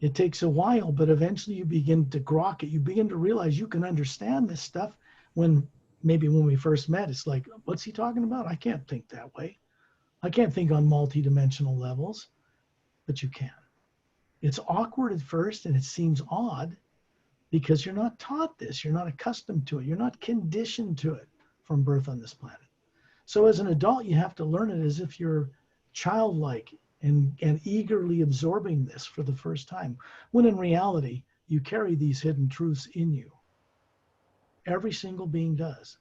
it takes a while, but eventually you begin to grok it. You begin to realize you can understand this stuff when maybe when we first met, it's like, what's he talking about? I can't think that way. I can't think on multidimensional levels, but you can. It's awkward at first and it seems odd because you're not taught this. You're not accustomed to it. You're not conditioned to it from birth on this planet. So as an adult, you have to learn it as if you're childlike and eagerly absorbing this for the first time, when in reality, you carry these hidden truths in you. Every single being does.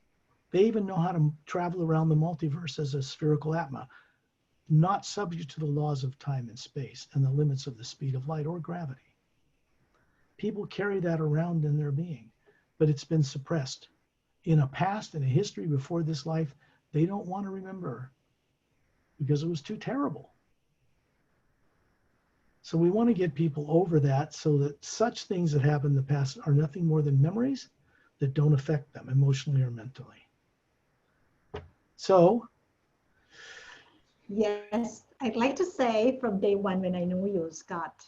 They even know how to travel around the multiverse as a spherical atma, not subject to the laws of time and space and the limits of the speed of light or gravity. People carry that around in their being, but it's been suppressed. In a past, in a history before this life, they don't want to remember because it was too terrible. So we want to get people over that so that such things that happened in the past are nothing more than memories that don't affect them emotionally or mentally. So, Yes, I'd like to say from day one when I knew you, Scott,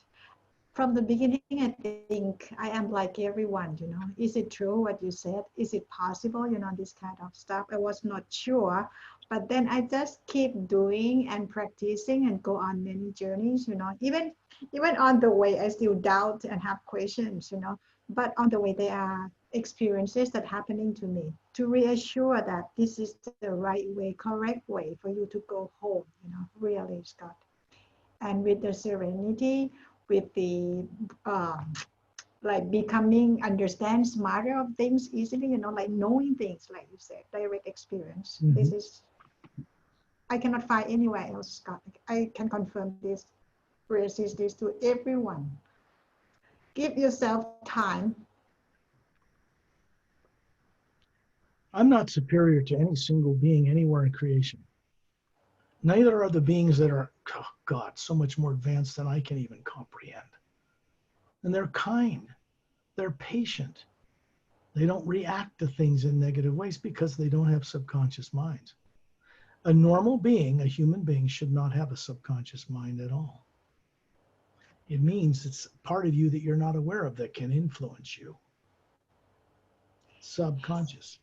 from the beginning, I think I am like everyone, Is it true what you said? Is it possible, this kind of stuff? I was not sure, but then I just keep doing and practicing and go on many journeys, Even on the way, I still doubt and have questions, But on the way, there are experiences that happening to me to reassure that this is the right way, correct way for you to go home, really, Scott. And with the serenity, with the like becoming understand smarter of things easily, like knowing things, like you said, direct experience. This is, I cannot find anywhere else, Scott. I can confirm this, resist this to everyone. Give yourself time. I'm not superior to any single being anywhere in creation. Neither are the beings that are, oh God, so much more advanced than I can even comprehend. And they're kind. They're patient. They don't react to things in negative ways because they don't have subconscious minds. A normal being, a human being, should not have a subconscious mind at all. It means it's part of you that you're not aware of that can influence you. Subconscious.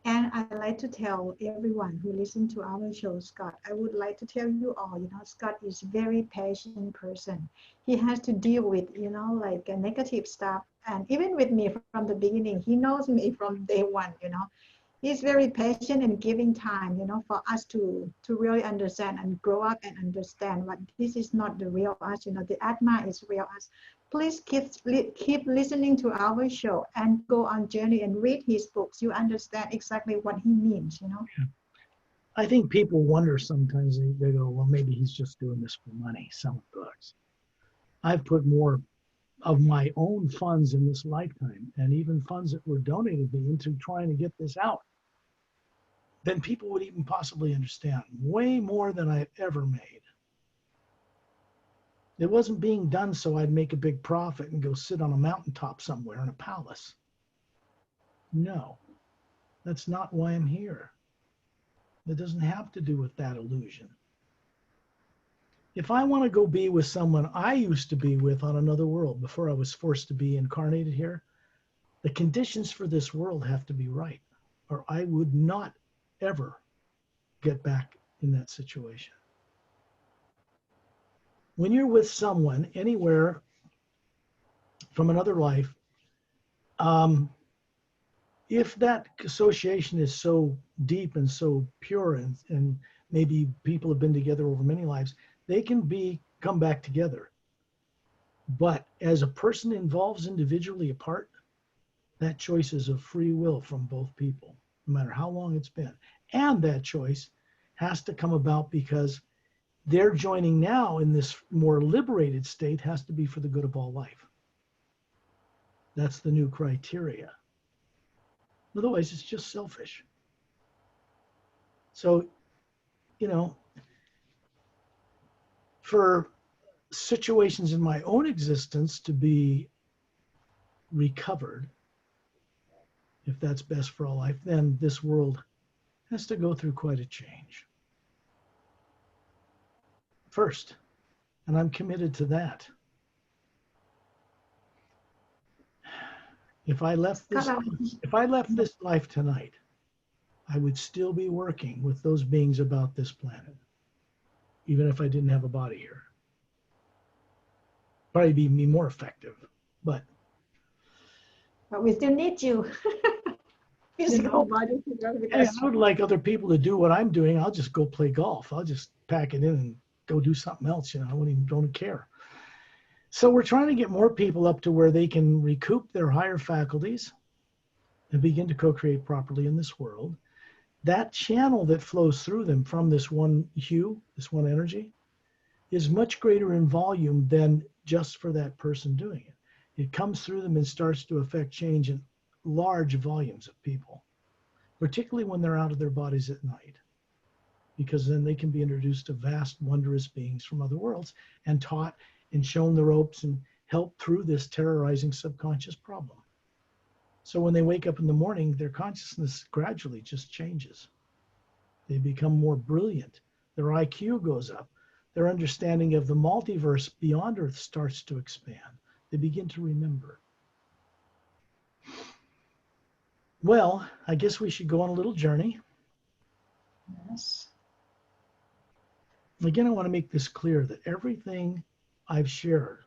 And I like to tell everyone who listen to our show, Scott, I would like to tell you all, Scott is a very patient person. He has to deal with, like a negative stuff. And even with me from the beginning, he knows me from day one, He's very patient and giving time, for us to really understand and grow up and understand what this is not the real us, the Atma is real us. Please keep listening to our show and go on journey and read his books. You understand exactly what he means, I think people wonder sometimes, they go, well, maybe he's just doing this for money, selling books. I've put more of my own funds in this lifetime, and even funds that were donated to me, into trying to get this out than people would even possibly understand. Way more than I've ever made. It wasn't being done so I'd make a big profit and go sit on a mountaintop somewhere in a palace. No, that's not why I'm here. It doesn't have to do with that illusion. If I want to go be with someone I used to be with on another world before I was forced to be incarnated here, the conditions for this world have to be right, or I would not ever get back in that situation. When you're with someone anywhere from another life, if that association is so deep and so pure, and maybe people have been together over many lives, they can come back together. But as a person involves individually apart, that choice is of free will from both people, no matter how long it's been. And that choice has to come about because their joining now in this more liberated state has to be for the good of all life. That's the new criteria. Otherwise, it's just selfish. So, you know, for situations in my own existence to be recovered, if that's best for all life, then this world has to go through quite a change first. And I'm committed to that. If I left this, if I left this life tonight, I would still be working with those beings about this planet, even if I didn't have a body here. Probably be more effective, but we still need you. Physical body. I would like other people to do what I'm doing. I'll just go play golf. I'll just pack it in and go do something else. You know, I don't care. So we're trying to get more people up to where they can recoup their higher faculties and begin to co-create properly in this world. That channel that flows through them from this one hue, this one energy, is much greater in volume than just for that person doing it. It comes through them and starts to affect change in large volumes of people, particularly when they're out of their bodies at night, because then they can be introduced to vast, wondrous beings from other worlds and taught and shown the ropes and helped through this terrorizing subconscious problem. So when they wake up in the morning, their consciousness gradually just changes. They become more brilliant. Their IQ goes up. Their understanding of the multiverse beyond Earth starts to expand. They begin to remember. Well, I guess we should go on a little journey. Yes. Again, I want to make this clear that everything I've shared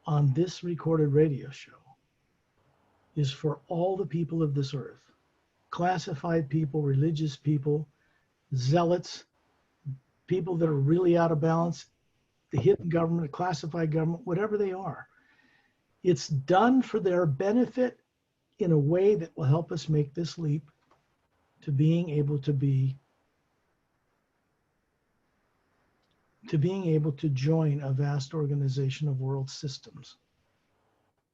on this recorded radio show is for all the people of this earth. Classified people, religious people, zealots, people that are really out of balance, the hidden government, the classified government, whatever they are. It's done for their benefit in a way that will help us make this leap to being able to join a vast organization of world systems.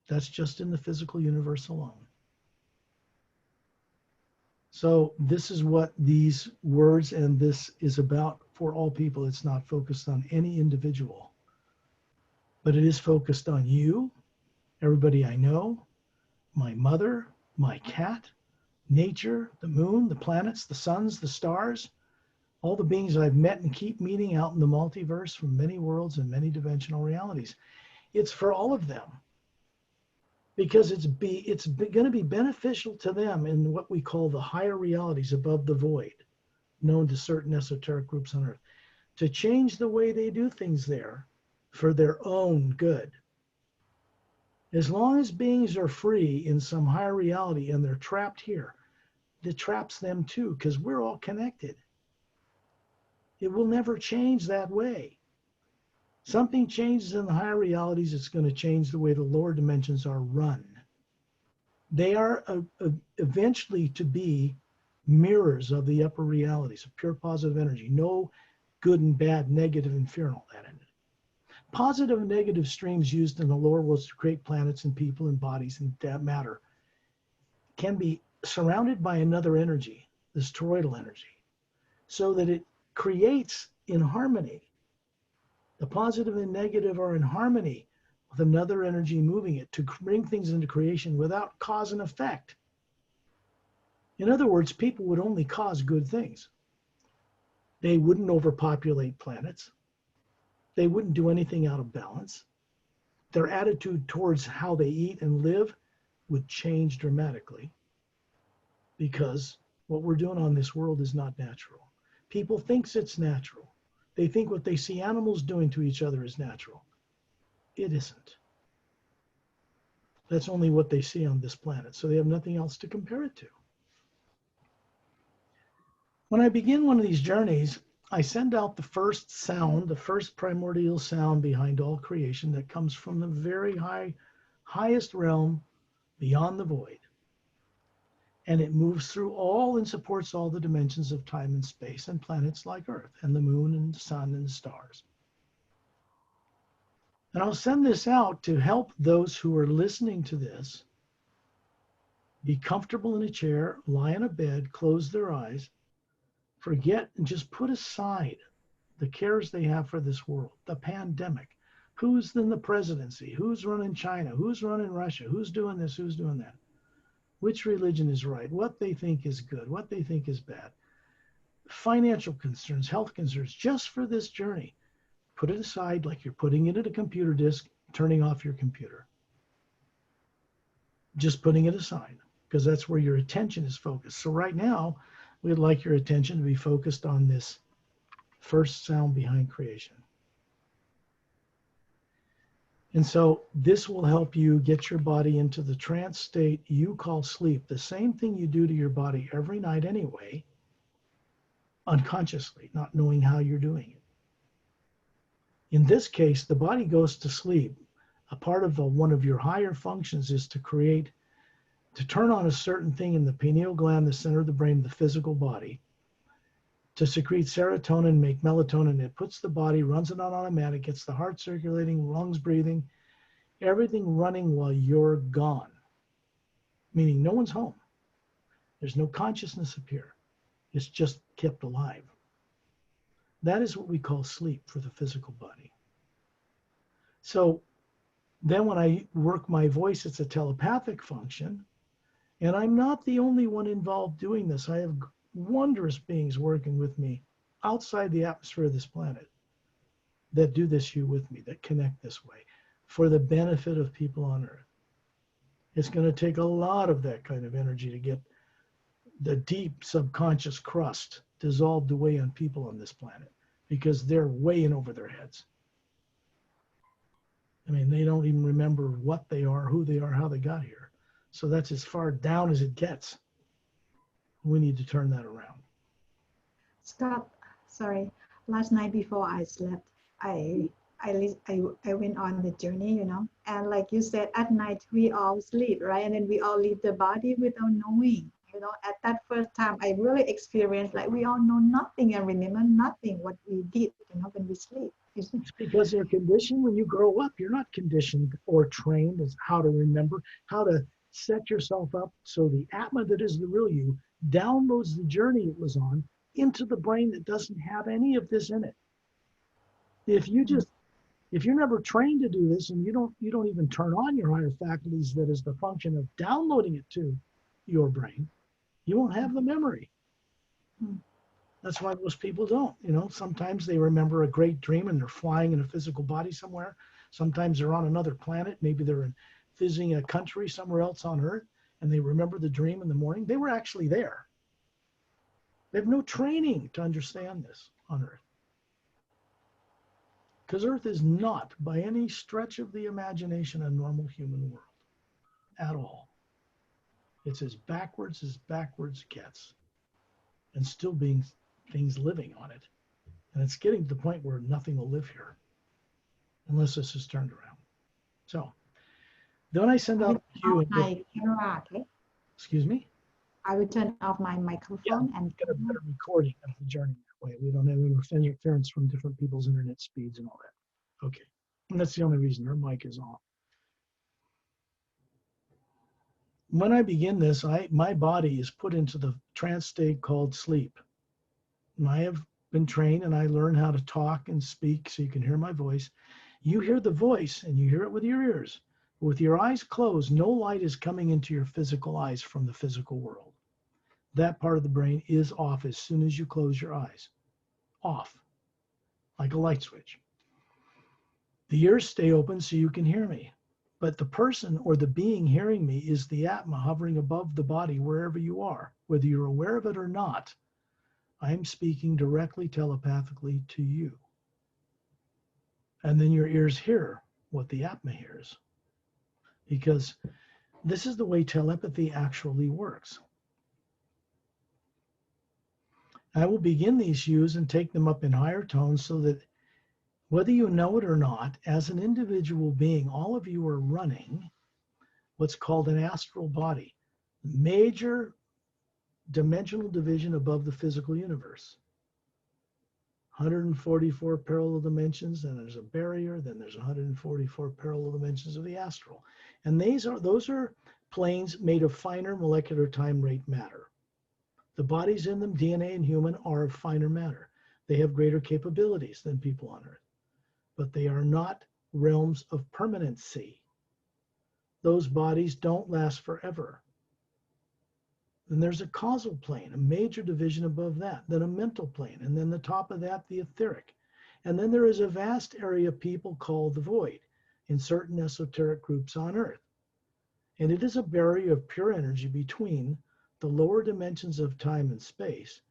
That's just in the physical universe alone. So this is what these words and this is about for all people. It's not focused on any individual, but it is focused on you, everybody I know, my mother, my cat, nature, the moon, the planets, the suns, the stars, all the beings I've met and keep meeting out in the multiverse from many worlds and many dimensional realities. It's for all of them, because it's going to be beneficial to them in what we call the higher realities above the void, known to certain esoteric groups on Earth, to change the way they do things there for their own good. As long as beings are free in some higher reality and they're trapped here, it traps them too, because we're all connected. It will never change that way. Something changes in the higher realities, it's going to change the way the lower dimensions are run. They are eventually to be mirrors of the upper realities of pure positive energy. No good and bad, negative and fearful in it. Positive and negative streams used in the lower worlds to create planets and people and bodies and matter can be surrounded by another energy, this toroidal energy, so that it creates in harmony. The positive and negative are in harmony with another energy moving it to bring things into creation without cause and effect. In other words, people would only cause good things. They wouldn't overpopulate planets. They wouldn't do anything out of balance. Their attitude towards how they eat and live would change dramatically, because what we're doing on this world is not natural. People think it's natural. They think what they see animals doing to each other is natural. It isn't. That's only what they see on this planet, so they have nothing else to compare it to. When I begin one of these journeys, I send out the first sound, the first primordial sound behind all creation that comes from the very highest realm beyond the void. And it moves through all and supports all the dimensions of time and space and planets like Earth and the moon and the sun and the stars. And I'll send this out to help those who are listening to this be comfortable in a chair, lie in a bed, close their eyes, forget and just put aside the cares they have for this world, the pandemic. Who's in the presidency? Who's running China? Who's running Russia? Who's doing this? Who's doing that? Which religion is right? What they think is good? What they think is bad? Financial concerns, health concerns, just for this journey. Put it aside like you're putting it in a computer disk, turning off your computer. Just putting it aside, because that's where your attention is focused. So right now, we'd like your attention to be focused on this first sound behind creation. And so this will help you get your body into the trance state you call sleep, the same thing you do to your body every night anyway, unconsciously, not knowing how you're doing it. In this case, the body goes to sleep. A part of one of your higher functions is to turn on a certain thing in the pineal gland, the center of the brain, the physical body, to secrete serotonin, make melatonin. It puts the body, runs it on automatic, gets the heart circulating, lungs breathing, everything running while you're gone, meaning no one's home. There's no consciousness up here. It's just kept alive. That is what we call sleep for the physical body. So then when I work my voice, it's a telepathic function. And I'm not the only one involved doing this. I have wondrous beings working with me outside the atmosphere of this planet that do this here with me, that connect this way for the benefit of people on Earth. It's going to take a lot of that kind of energy to get the deep subconscious crust dissolved away on people on this planet, because they're way in over their heads. I mean, they don't even remember what they are, who they are, how they got here. So that's as far down as it gets. We need to turn that around. Scott, sorry. Last night before I slept, I went on the journey, and like you said, at night we all sleep, right? And then we all leave the body without knowing. At that first time, I really experienced like we all know nothing and remember nothing what we did, when we sleep. It's because they're conditioned. When you grow up, you're not conditioned or trained as how to remember, how to set yourself up so the Atma that is the real you downloads the journey it was on into the brain that doesn't have any of this in it. If you're never trained to do this, and you don't even turn on your higher faculties, that is the function of downloading it to your brain, you won't have the memory. That's why most people don't. Sometimes they remember a great dream and they're flying in a physical body somewhere. Sometimes they're on another planet. Maybe they're visiting a country somewhere else on Earth, and they remember the dream in the morning. They were actually there. They have no training to understand this on Earth. Because Earth is not, by any stretch of the imagination, a normal human world at all. It's as backwards gets, and still being things living on it. And it's getting to the point where nothing will live here unless this is turned around. So then I send out you. My camera, okay? Excuse me? I will turn off my microphone and get a better recording of the journey that way. We don't have any interference from different people's internet speeds and all that. Okay. And that's the only reason her mic is off. When I begin this, my body is put into the trance state called sleep. And I have been trained, and I learn how to talk and speak so you can hear my voice. You hear the voice, and you hear it with your ears. With your eyes closed, no light is coming into your physical eyes from the physical world. That part of the brain is off as soon as you close your eyes. Off, like a light switch. The ears stay open so you can hear me. But the person or the being hearing me is the Atma hovering above the body wherever you are. Whether you're aware of it or not, I'm speaking directly telepathically to you. And then your ears hear what the Atma hears. Because this is the way telepathy actually works. I will begin these hues and take them up in higher tones so that whether you know it or not, as an individual being, all of you are running what's called an astral body, major dimensional division above the physical universe. 144 parallel dimensions, then there's a barrier, then there's 144 parallel dimensions of the astral. And those are planes made of finer molecular time rate matter. The bodies in them, DNA and human, are of finer matter. They have greater capabilities than people on Earth, but they are not realms of permanency. Those bodies don't last forever. Then there's a causal plane, a major division above that, then a mental plane, and then the top of that, the etheric. And then there is a vast area of people called the void in certain esoteric groups on Earth. And it is a barrier of pure energy between the lower dimensions of time and space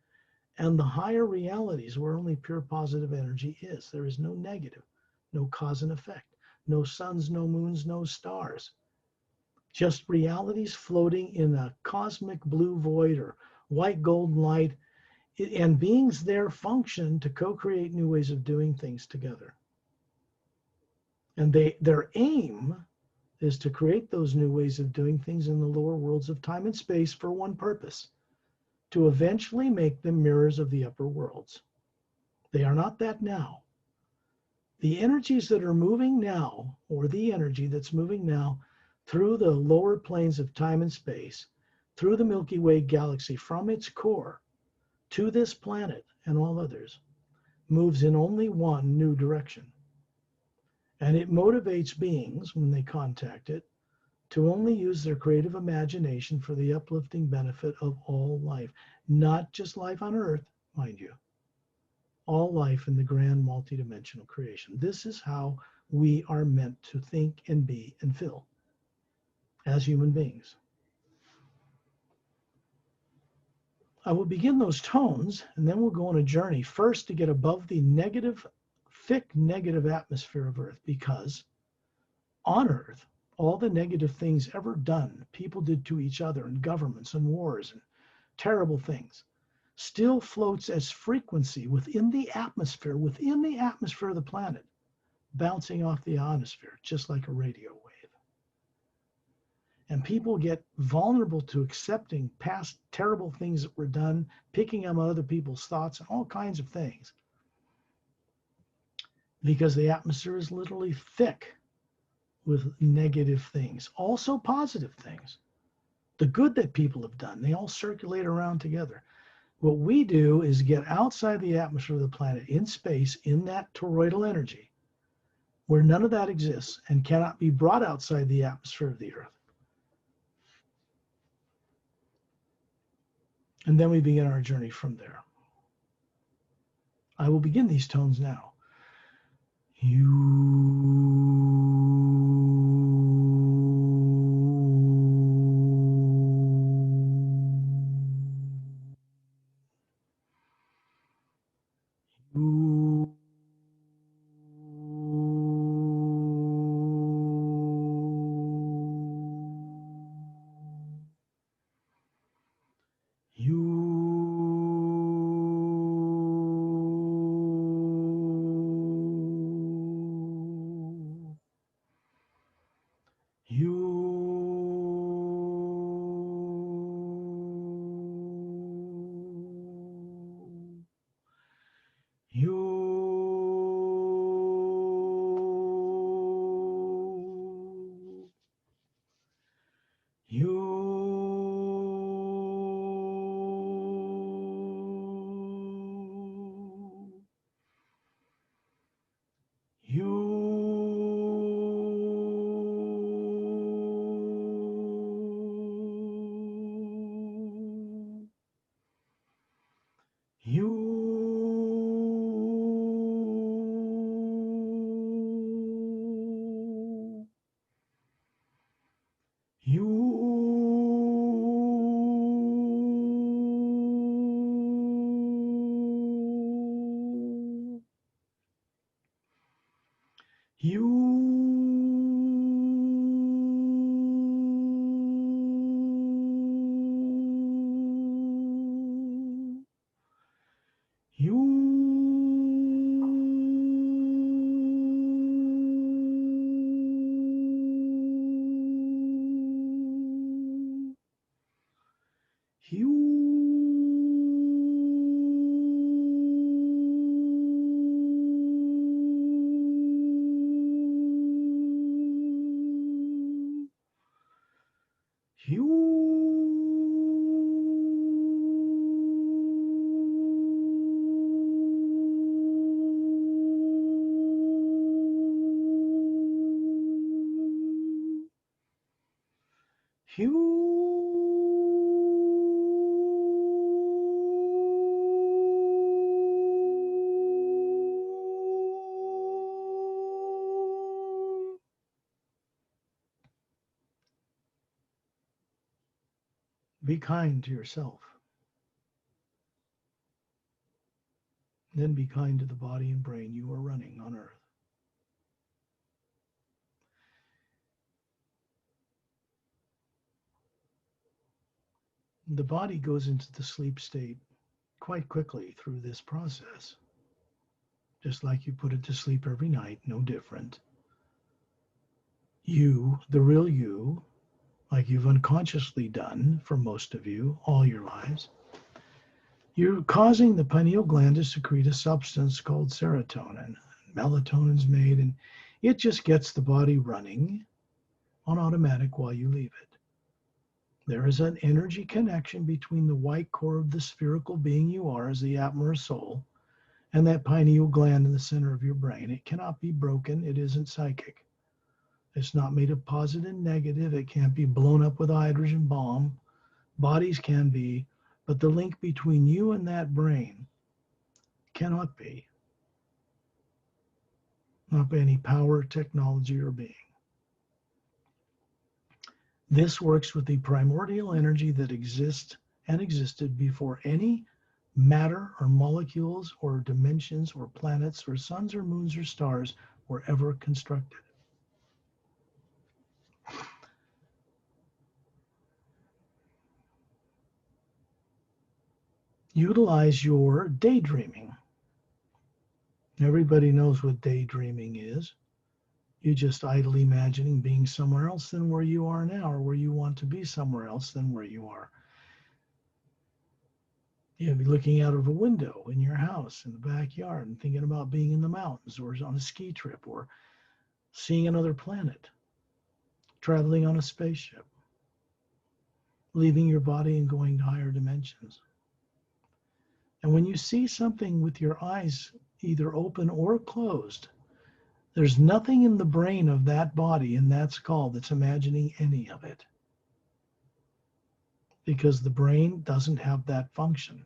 and the higher realities where only pure positive energy is. There is no negative, no cause and effect, no suns, no moons, no stars. Just realities floating in a cosmic blue void or white golden light, and beings there function to co-create new ways of doing things together. And their aim is to create those new ways of doing things in the lower worlds of time and space for one purpose: to eventually make them mirrors of the upper worlds. They are not that now. The energies that are moving now, or the energy that's moving now through the lower planes of time and space, through the Milky Way galaxy, from its core to this planet and all others, moves in only one new direction. And it motivates beings, when they contact it, to only use their creative imagination for the uplifting benefit of all life. Not just life on Earth, mind you. All life in the grand multidimensional creation. This is how we are meant to think and be and feel as human beings. I will begin those tones, and then we'll go on a journey first to get above the negative, thick negative atmosphere of Earth, because on Earth, all the negative things ever done, people did to each other, and governments and wars and terrible things, still floats as frequency within the atmosphere of the planet, bouncing off the ionosphere, just like a radio wave. And people get vulnerable to accepting past terrible things that were done, picking up on other people's thoughts, and all kinds of things, because the atmosphere is literally thick with negative things, also positive things. The good that people have done, they all circulate around together. What we do is get outside the atmosphere of the planet, in space, in that toroidal energy, where none of that exists and cannot be brought outside the atmosphere of the Earth. And then we begin our journey from there. I will begin these tones now. Be kind to yourself. Then be kind to the body and brain you are running on earth. The body goes into the sleep state quite quickly through this process. Just like you put it to sleep every night, no different. You, the real you, like you've unconsciously done for most of you all your lives, you're causing the pineal gland to secrete a substance called serotonin. Melatonin's made, and it just gets the body running on automatic while you leave it. There is an energy connection between the white core of the spherical being you are as the Atma or soul and that pineal gland in the center of your brain. It cannot be broken. It isn't psychic. It's not made of positive and negative. It can't be blown up with a hydrogen bomb. Bodies can be, but the link between you and that brain cannot be. Not by any power, technology, or being. This works with the primordial energy that exists and existed before any matter or molecules or dimensions or planets or suns or moons or stars were ever constructed. Utilize your daydreaming. Everybody knows what daydreaming is. You're just idly imagining being somewhere else than where you are now, or where you want to be somewhere else than where you are. You'll be looking out of a window in your house in the backyard and thinking about being in the mountains or on a ski trip or seeing another planet, traveling on a spaceship, leaving your body and going to higher dimensions. And when you see something with your eyes either open or closed, there's nothing in the brain of that body, in that skull, that's imagining any of it. Because the brain doesn't have that function.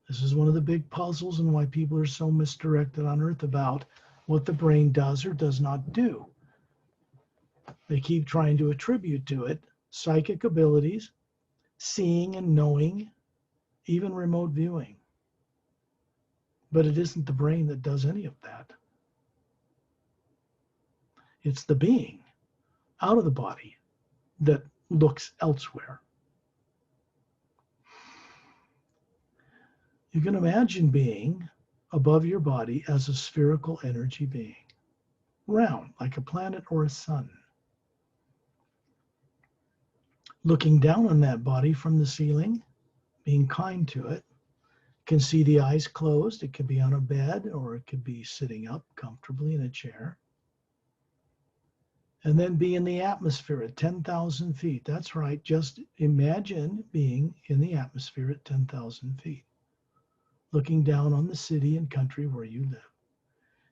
This is one of the big puzzles and why people are so misdirected on Earth about what the brain does or does not do. They keep trying to attribute to it psychic abilities, seeing and knowing, even remote viewing. But it isn't the brain that does any of that. It's the being out of the body that looks elsewhere. You can imagine being above your body as a spherical energy being, round like a planet or a sun. Looking down on that body from the ceiling, being kind to it, can see the eyes closed. It could be on a bed or it could be sitting up comfortably in a chair. And then be in the atmosphere at 10,000 feet. That's right. Just imagine being in the atmosphere at 10,000 feet, looking down on the city and country where you live.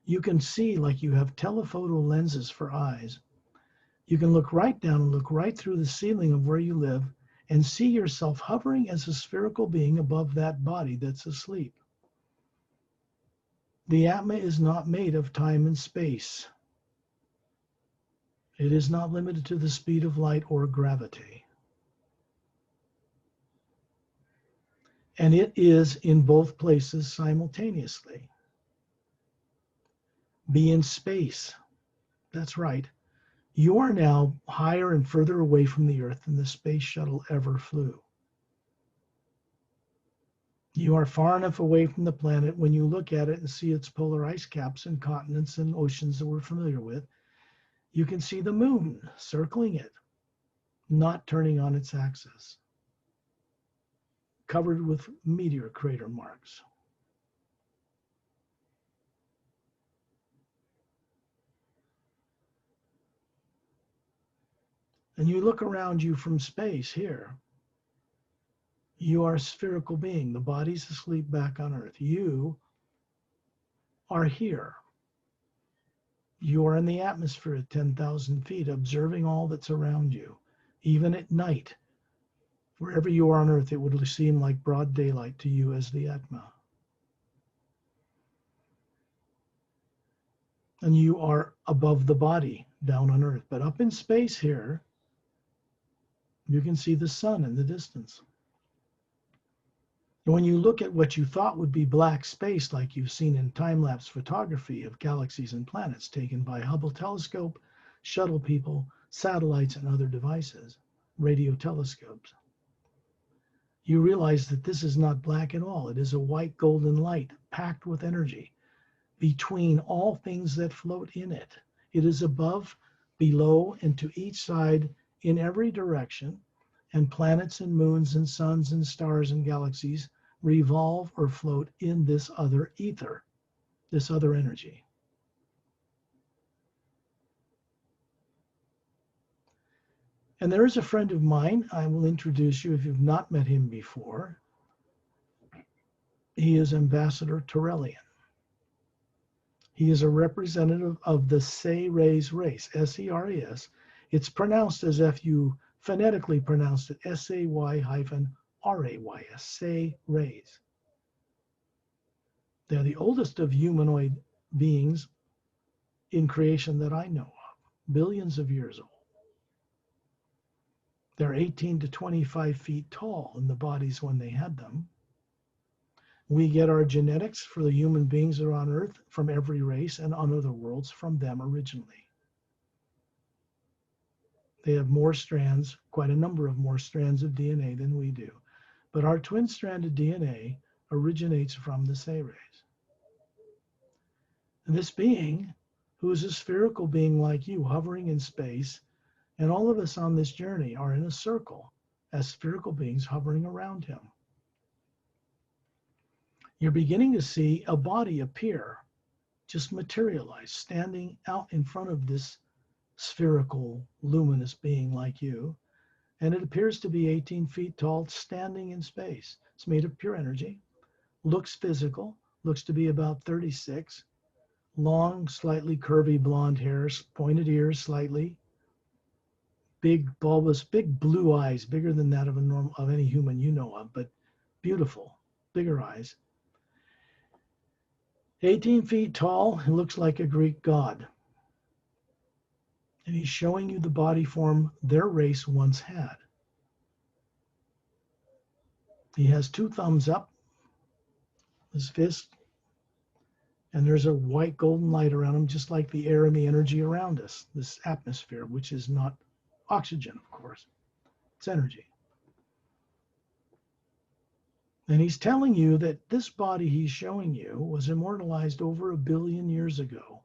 You can see like you have telephoto lenses for eyes. You can look right down and look right through the ceiling of where you live and see yourself hovering as a spherical being above that body that's asleep. The Atma is not made of time and space. It is not limited to the speed of light or gravity. And it is in both places simultaneously. Be in space. That's right. You are now higher and further away from the Earth than the space shuttle ever flew. You are far enough away from the planet when you look at it and see its polar ice caps and continents and oceans that we're familiar with. You can see the moon circling it, not turning on its axis, covered with meteor crater marks. And you look around you from space here. You are a spherical being. The body's asleep back on Earth. You are here. You are in the atmosphere at 10,000 feet, observing all that's around you. Even at night, wherever you are on earth, it would seem like broad daylight to you as the Atma. And you are above the body down on earth. But up in space here, you can see the sun in the distance. And when you look at what you thought would be black space, like you've seen in time-lapse photography of galaxies and planets taken by Hubble telescope, shuttle people, satellites, and other devices, radio telescopes, you realize that this is not black at all. It is a white golden light packed with energy between all things that float in it. It is above, below, and to each side in every direction, and planets and moons and suns and stars and galaxies revolve or float in this other ether, this other energy. And there is a friend of mine, I will introduce you if you've not met him before. He is Ambassador Terrellian. He is a representative of the Seres race, S-E-R-E-S. It's pronounced as if you phonetically pronounced it, S-A-Y-R-A-Y-S, Seres. They're the oldest of humanoid beings in creation that I know of, billions of years old. They're 18 to 25 feet tall in the bodies when they had them. We get our genetics for the human beings that are on Earth from every race and on other worlds from them originally. They have more strands, quite a number of more strands of DNA than we do. But our twin-stranded DNA originates from the Seres. And this being, who is a spherical being like you, hovering in space, and all of us on this journey are in a circle as spherical beings hovering around him. You're beginning to see a body appear, just materialize, standing out in front of this spherical, luminous being like you. And it appears to be 18 feet tall, standing in space. It's made of pure energy, looks physical, looks to be about 36, long, slightly curvy blonde hairs, pointed ears slightly, big, bulbous, big blue eyes, bigger than that of any human you know of, but beautiful, bigger eyes. 18 feet tall, he looks like a Greek god. And he's showing you the body form their race once had. He has two thumbs up, his fist, and there's a white golden light around him, just like the air and the energy around us, this atmosphere, which is not oxygen, of course. It's energy. And he's telling you that this body he's showing you was immortalized over 1 billion years ago,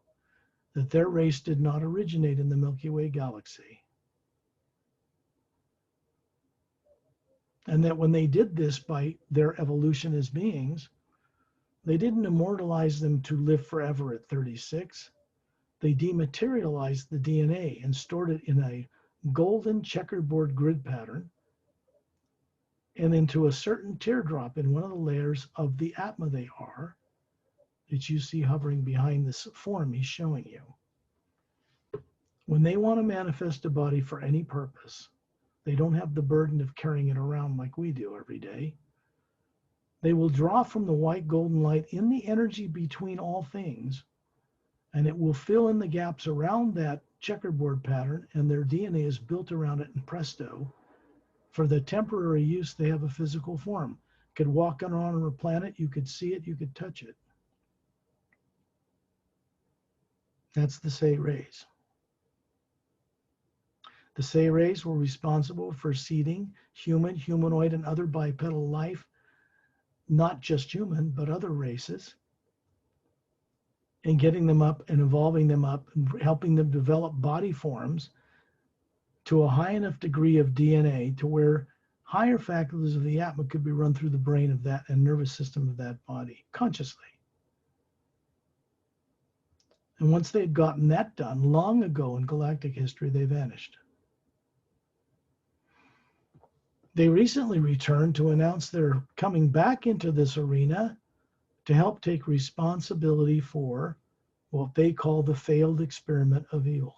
that their race did not originate in the Milky Way galaxy. And that when they did this by their evolution as beings, they didn't immortalize them to live forever at 36. They dematerialized the DNA and stored it in a golden checkerboard grid pattern and into a certain teardrop in one of the layers of the Atma they are, that you see hovering behind this form he's showing you. When they want to manifest a body for any purpose, they don't have the burden of carrying it around like we do every day. They will draw from the white golden light in the energy between all things, and it will fill in the gaps around that checkerboard pattern, and their DNA is built around it, and presto, for the temporary use, they have a physical form. You could walk around on a planet, you could see it, you could touch it. That's the Seres. The Seres were responsible for seeding human, humanoid, and other bipedal life, not just human, but other races, and getting them up and evolving them up and helping them develop body forms to a high enough degree of DNA to where higher faculties of the Atma could be run through the brain of that and nervous system of that body consciously. And once they'd gotten that done long ago in galactic history, they vanished. They recently returned to announce they're coming back into this arena to help take responsibility for what they call the failed experiment of evil.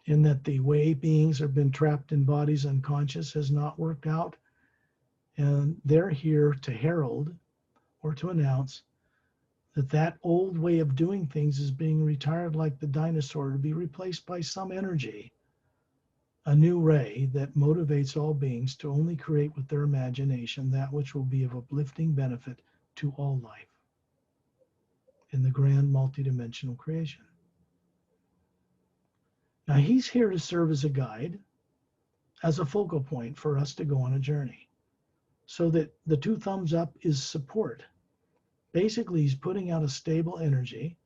in that the way beings have been trapped in bodies unconscious has not worked out. And they're here to herald or to announce that that old way of doing things is being retired like the dinosaur to be replaced by some energy, a new ray that motivates all beings to only create with their imagination that which will be of uplifting benefit to all life in the grand multidimensional creation. Now, he's here to serve as a guide, as a focal point for us to go on a journey. So that the two thumbs up is support. Basically, he's putting out a stable energy.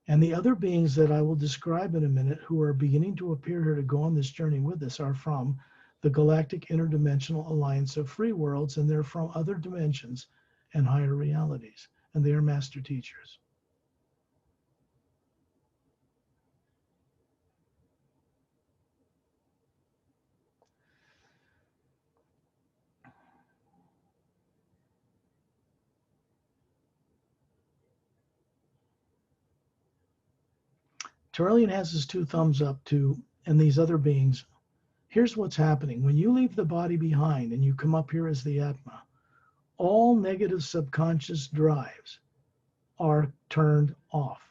And the other beings that I will describe in a minute who are beginning to appear here to go on this journey with us are from the Galactic Interdimensional Alliance of Free Worlds, and they're from other dimensions and higher realities. And they are master teachers. Terrellian has his two thumbs up too, and these other beings. Here's what's happening. When you leave the body behind and you come up here as the Atma, all negative subconscious drives are turned off.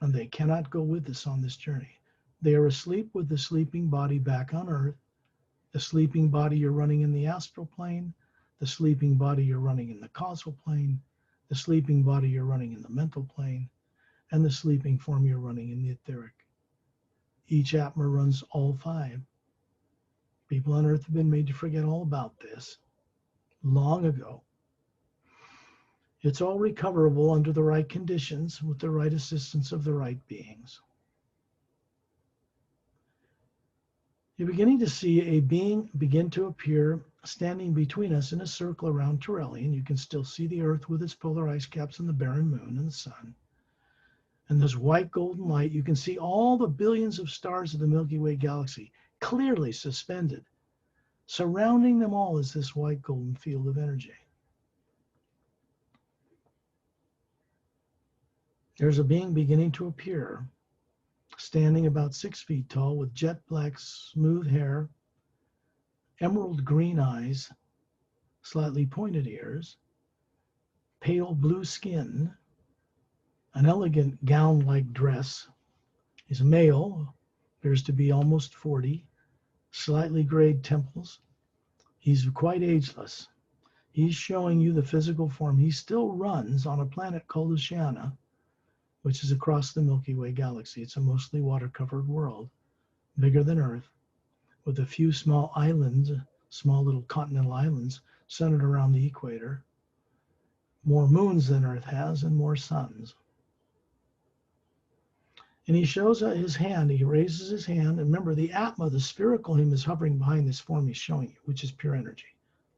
And they cannot go with us on this journey. They are asleep with the sleeping body back on Earth, the sleeping body you're running in the astral plane, the sleeping body you're running in the causal plane, the sleeping body you're running in the mental plane, and the sleeping form you're running in the etheric. Each Atma runs all five. People on Earth have been made to forget all about this long ago. It's all recoverable under the right conditions with the right assistance of the right beings. You're beginning to see a being begin to appear standing between us in a circle around Terrellian. You can still see the Earth with its polar ice caps and the barren moon and the sun. And this white golden light, you can see all the billions of stars of the Milky Way galaxy clearly suspended. Surrounding them all is this white golden field of energy. There's a being beginning to appear, standing about 6 feet tall with jet black smooth hair, emerald green eyes, slightly pointed ears, pale blue skin, an elegant gown-like dress. He's a male, appears to be almost 40, slightly grayed temples. He's quite ageless. He's showing you the physical form. He still runs on a planet called Oceana, which is across the Milky Way galaxy. It's a mostly water-covered world, bigger than Earth, with a few small islands, small little continental islands centered around the equator, more moons than Earth has and more suns. And he shows his hand, he raises his hand, and remember the Atma, the spherical him, is hovering behind this form he's showing you, which is pure energy.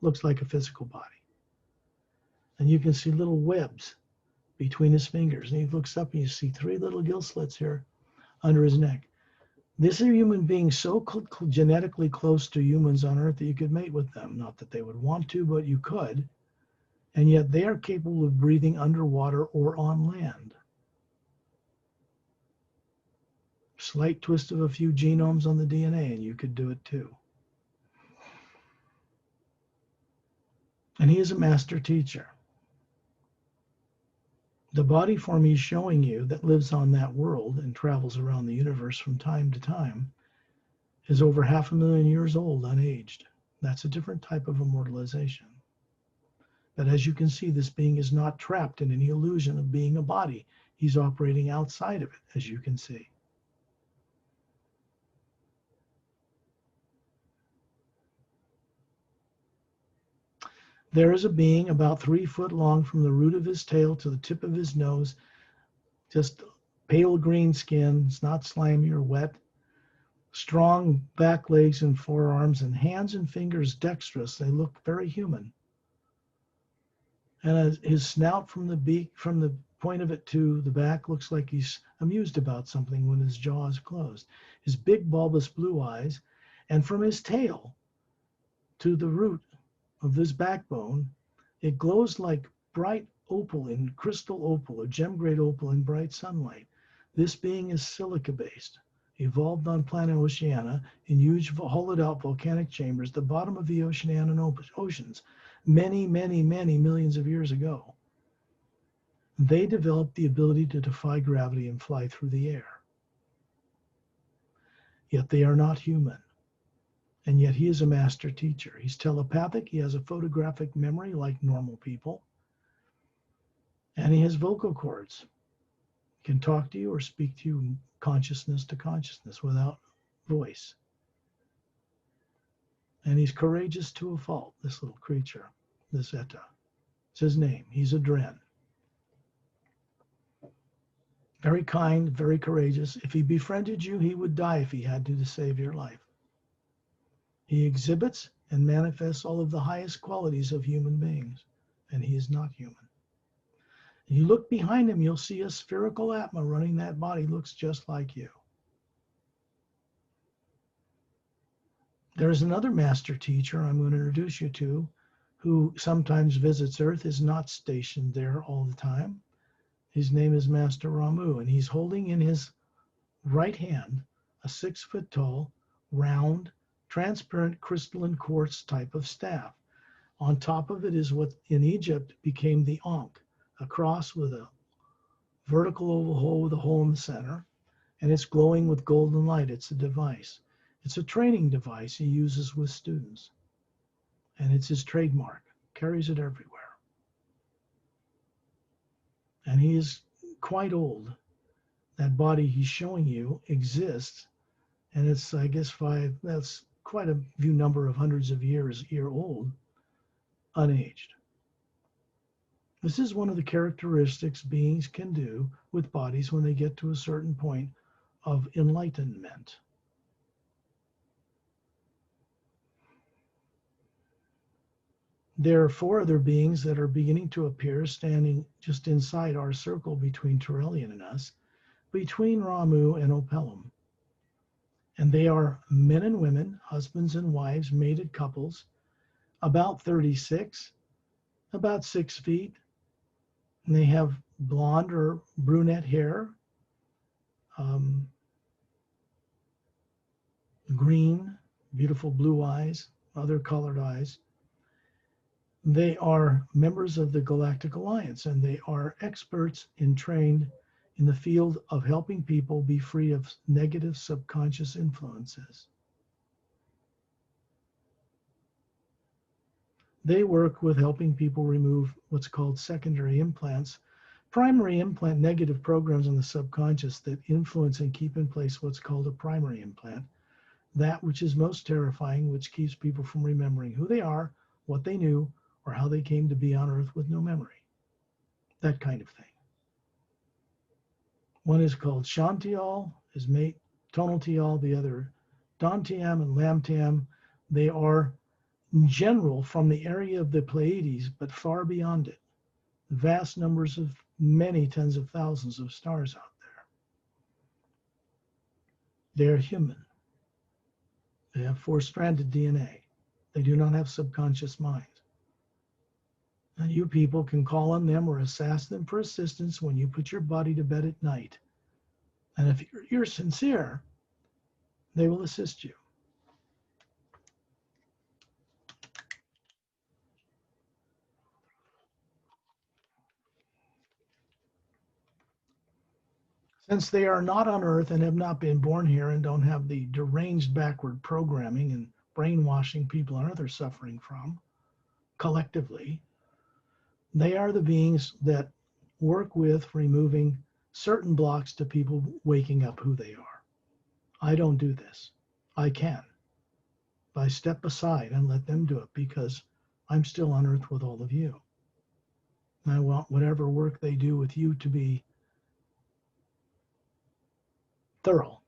Looks like a physical body. And you can see little webs between his fingers. And he looks up and you see 3 little gill slits here under his neck. This is a human being so genetically close to humans on Earth that you could mate with them. Not that they would want to, but you could. And yet they are capable of breathing underwater or on land. Slight twist of a few genomes on the DNA and you could do it too. And he is a master teacher. The body form he's showing you that lives on that world and travels around the universe from time to time is over 500,000 years old, unaged. That's a different type of immortalization. But as you can see, this being is not trapped in any illusion of being a body. He's operating outside of it, as you can see. There is a being about 3 foot long from the root of his tail to the tip of his nose, just pale green skin. It's not slimy or wet. Strong back legs and forearms and hands and fingers dexterous. They look very human. And his snout from the beak, from the point of it to the back, looks like he's amused about something when his jaw is closed. His big bulbous blue eyes, and from his tail to the root of this backbone, it glows like bright opal in crystal opal, or gem grade opal in bright sunlight. This being is silica based, evolved on planet Oceana in huge hollowed-out volcanic chambers, the bottom of the Oceanian oceans, many, many, many millions of years ago. They developed the ability to defy gravity and fly through the air. Yet they are not human. And yet he is a master teacher. He's telepathic. He has a photographic memory like normal people. And he has vocal cords. He can talk to you or speak to you consciousness to consciousness without voice. And he's courageous to a fault, this little creature, this Eta. It's his name. He's a Dren. Very kind, very courageous. If he befriended you, he would die if he had to save your life. He exhibits and manifests all of the highest qualities of human beings, and he is not human. You look behind him, you'll see a spherical Atma running that body, looks just like you. There's another master teacher I'm going to introduce you to, who sometimes visits Earth, is not stationed there all the time. His name is Master Ramu, and he's holding in his right hand a 6-foot tall, round, transparent crystalline quartz type of staff. On top of it is what in Egypt became the Ankh, a cross with a vertical oval hole with a hole in the center, and it's glowing with golden light. It's a device. It's a training device he uses with students, and it's his trademark. Carries it everywhere. And he is quite old. That body he's showing you exists, and it's, I guess, that's quite a few number of hundreds of years old, unaged. This is one of the characteristics beings can do with bodies when they get to a certain point of enlightenment. There are 4 other beings that are beginning to appear standing just inside our circle between Turelian and us, between Ramu and Opelum. And they are men and women, husbands and wives, mated couples, about 36, about 6 feet. And they have blonde or brunette hair, green, beautiful blue eyes, other colored eyes. They are members of the Galactic Alliance, and they are experts and trained in the field of helping people be free of negative subconscious influences. They work with helping people remove what's called secondary implants, primary implant negative programs in the subconscious that influence and keep in place what's called a primary implant, that which is most terrifying, which keeps people from remembering who they are, what they knew, or how they came to be on Earth with no memory. That kind of thing. One is called Shantial, his mate Tonaltial, the other Dantiam and Lamtiam. They are in general from the area of the Pleiades, but far beyond it. Vast numbers of many tens of thousands of stars out there. They are human. They have 4-stranded DNA. They do not have subconscious minds. And you people can call on them or ask them for assistance when you put your body to bed at night. And if you're sincere, they will assist you. Since they are not on Earth and have not been born here and don't have the deranged backward programming and brainwashing people on Earth are suffering from, collectively, they are the beings that work with removing certain blocks to people waking up who they are. I don't do this. I can. But I step aside and let them do it because I'm still on Earth with all of you. And I want whatever work they do with you to be thorough.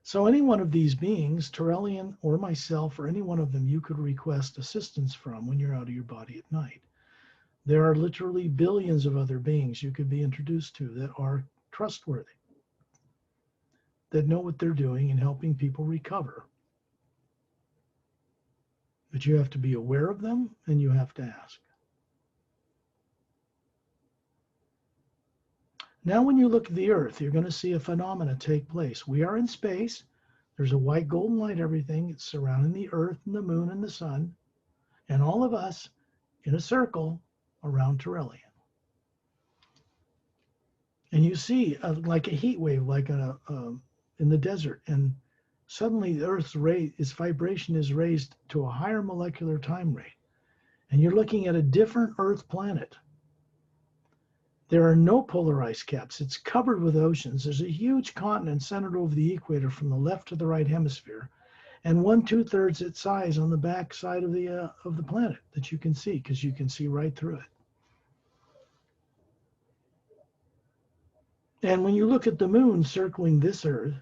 So any one of these beings, Turelian or myself or any one of them, you could request assistance from when you're out of your body at night. There are literally billions of other beings you could be introduced to that are trustworthy, that know what they're doing in helping people recover. But you have to be aware of them and you have to ask. Now, when you look at the Earth, you're going to see a phenomena take place. We are in space. There's a white golden light, everything. It's surrounding the Earth and the moon and the sun, and all of us in a circle around Turellian. And you see like a heat wave, like in the desert, and suddenly the Earth's rate, its vibration is raised to a higher molecular time rate. And you're looking at a different Earth planet. There are no polar ice caps. It's covered with oceans. There's a huge continent centered over the equator from the left to the right hemisphere, and 1/2 its size on the back side of the planet that you can see, because you can see right through it. And when you look at the moon circling this Earth,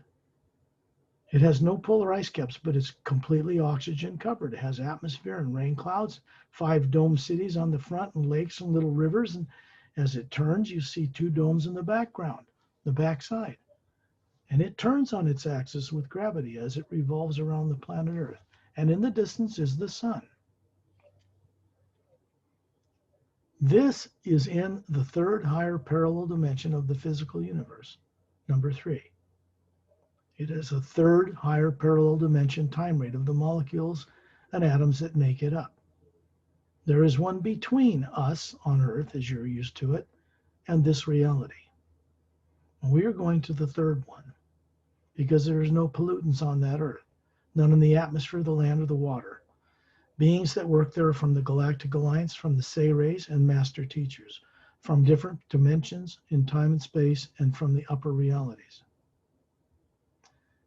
it has no polar ice caps, but it's completely oxygen covered. It has atmosphere and rain clouds, 5 dome cities on the front, and lakes and little rivers. And as it turns, you see 2 domes in the background, the backside. And it turns on its axis with gravity as it revolves around the planet Earth. And in the distance is the sun. This is in the 3rd higher parallel dimension of the physical universe, number 3. It is a 3rd higher parallel dimension time rate of the molecules and atoms that make it up. There is one between us on Earth, as you're used to it, and this reality. And we are going to the 3rd one because there is no pollutants on that Earth, none in the atmosphere, the land, or the water. Beings that work there from the Galactic Alliance, from the Say Rays and Master Teachers, from different dimensions in time and space, and from the upper realities.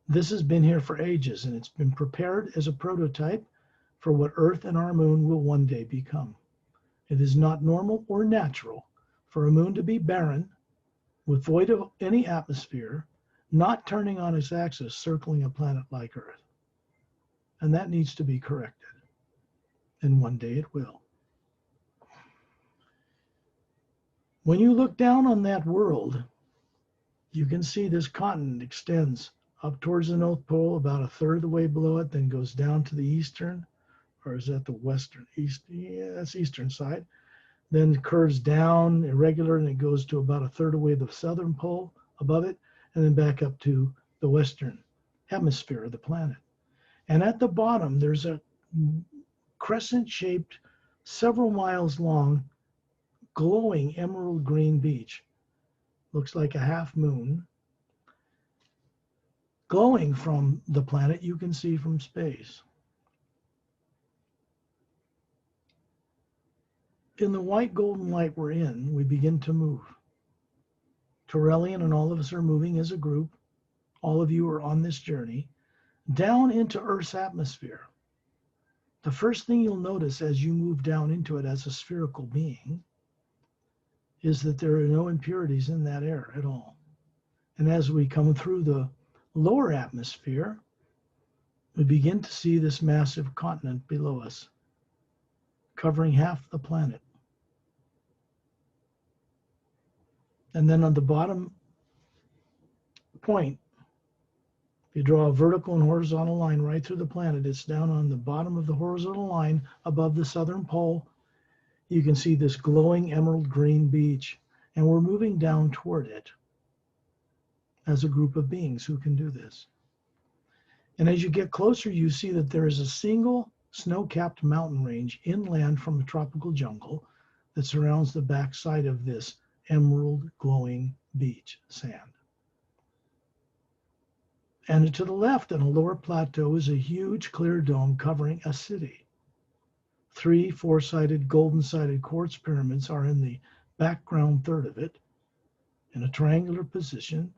This has been here for ages, and it's been prepared as a prototype for what Earth and our moon will one day become. It is not normal or natural for a moon to be barren, with void of any atmosphere, not turning on its axis, circling a planet like Earth. And that needs to be corrected. And one day it will. When you look down on that world, you can see this continent extends up towards the North Pole, about 1/3 of the way below it, then goes down to the eastern, or is that the western? East, yeah, that's eastern side. Then curves down irregular, and it goes to about 1/3 of the way to the southern pole above it, and then back up to the western hemisphere of the planet. And at the bottom, there's a crescent-shaped, several miles long, glowing emerald green beach. Looks like a half moon, glowing from the planet you can see from space. In the white golden light we're in, we begin to move. Turellian and all of us are moving as a group. All of you are on this journey down into Earth's atmosphere. The first thing you'll notice as you move down into it as a spherical being is that there are no impurities in that air at all. And as we come through the lower atmosphere, we begin to see this massive continent below us, covering half the planet. And then on the bottom point, if you draw a vertical and horizontal line right through the planet, it's down on the bottom of the horizontal line above the southern pole. You can see this glowing emerald green beach, and we're moving down toward it as a group of beings who can do this. And as you get closer, you see that there is a single snow-capped mountain range inland from the tropical jungle that surrounds the backside of this emerald glowing beach sand. And to the left on a lower plateau is a huge clear dome covering a city. 3 4-sided golden-sided quartz pyramids are in the background third of it in a triangular position.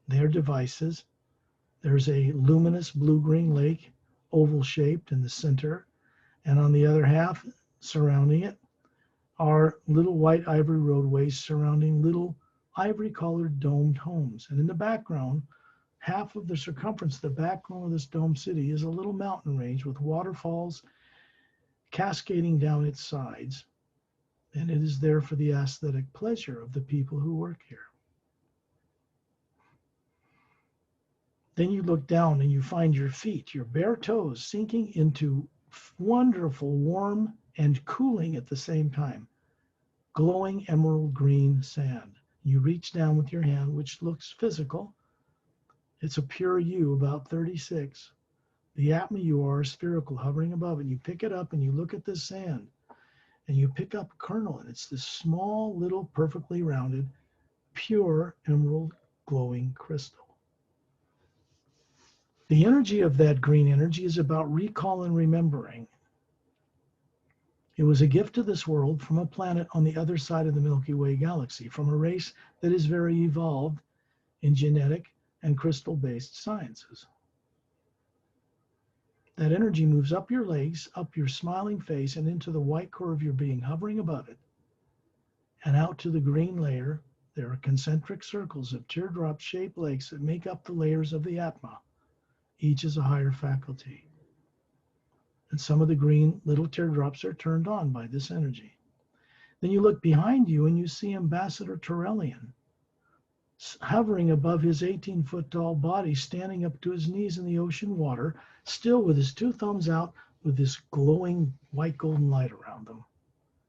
They are devices. There's a luminous blue-green lake, oval-shaped in the center, and on the other half, surrounding it, are little white ivory roadways surrounding little ivory-colored domed homes. And in the background, half of the circumference, the background of this domed city is a little mountain range with waterfalls cascading down its sides. And it is there for the aesthetic pleasure of the people who work here. Then you look down and you find your feet, your bare toes, sinking into wonderful, warm, and cooling at the same time, glowing emerald green sand. You reach down with your hand, which looks physical. It's a pure you, about 36. The Atma you are spherical, hovering above it. You pick it up and you look at this sand, and you pick up a kernel, and it's this small, little, perfectly rounded, pure emerald glowing crystal. The energy of that green energy is about recall and remembering. It was a gift to this world from a planet on the other side of the Milky Way galaxy, from a race that is very evolved in genetic and crystal-based sciences. That energy moves up your legs, up your smiling face, and into the white core of your being, hovering above it, and out to the green layer. There are concentric circles of teardrop-shaped lakes that make up the layers of the Atma. Each is a higher faculty. And some of the green little teardrops are turned on by this energy. Then you look behind you and you see Ambassador Turelian hovering above his 18-foot tall body, standing up to his knees in the ocean water, still with his two thumbs out, with this glowing white golden light around them,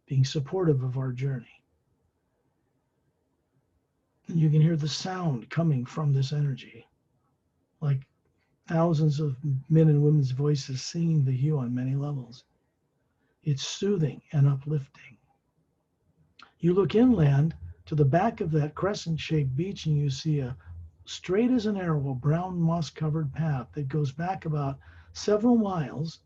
being supportive of our journey. And you can hear the sound coming from this energy, like thousands of men and women's voices singing the hue on many levels. It's soothing and uplifting. You look inland to the back of that crescent-shaped beach, and you see a straight as an arrow, brown moss-covered path that goes back about several miles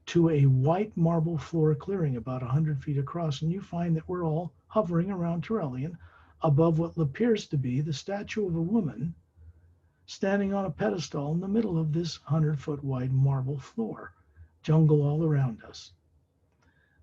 to a white marble floor clearing about 100 feet across. And you find that we're all hovering around Turelian above what appears to be the statue of a woman standing on a pedestal in the middle of this 100-foot wide marble floor, jungle all around us.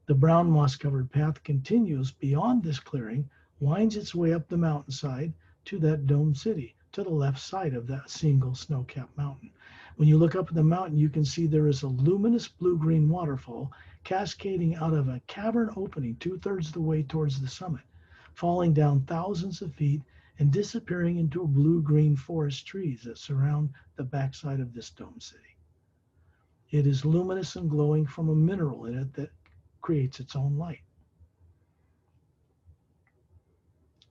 The brown moss-covered path continues beyond this clearing, winds its way up the mountainside to that domed city, to the left side of that single snow-capped mountain. When you look up at the mountain, you can see there is a luminous blue-green waterfall cascading out of a cavern opening 2/3 of the way towards the summit, falling down thousands of feet and disappearing into blue-green forest trees that surround the backside of this dome city. It is luminous and glowing from a mineral in it that creates its own light.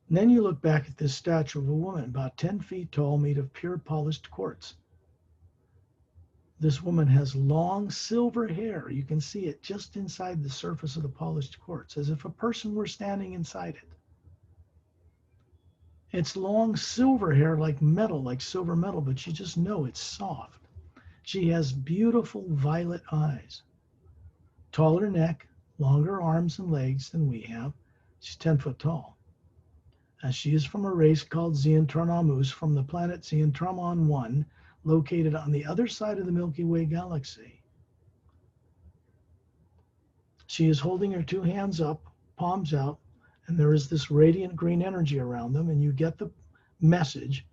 And then you look back at this statue of a woman about 10 feet tall, made of pure polished quartz. This woman has long silver hair. You can see it just inside the surface of the polished quartz, as if a person were standing inside it. It's long silver hair, like metal, like silver metal, but you just know it's soft. She has beautiful violet eyes, taller neck, longer arms and legs than we have. She's 10 foot tall. And she is from a race called Zeontrahnaman, from the planet Zeontrahnaman 1, located on the other side of the Milky Way galaxy. She is holding her two hands up, palms out, and there is this radiant green energy around them, and you get the message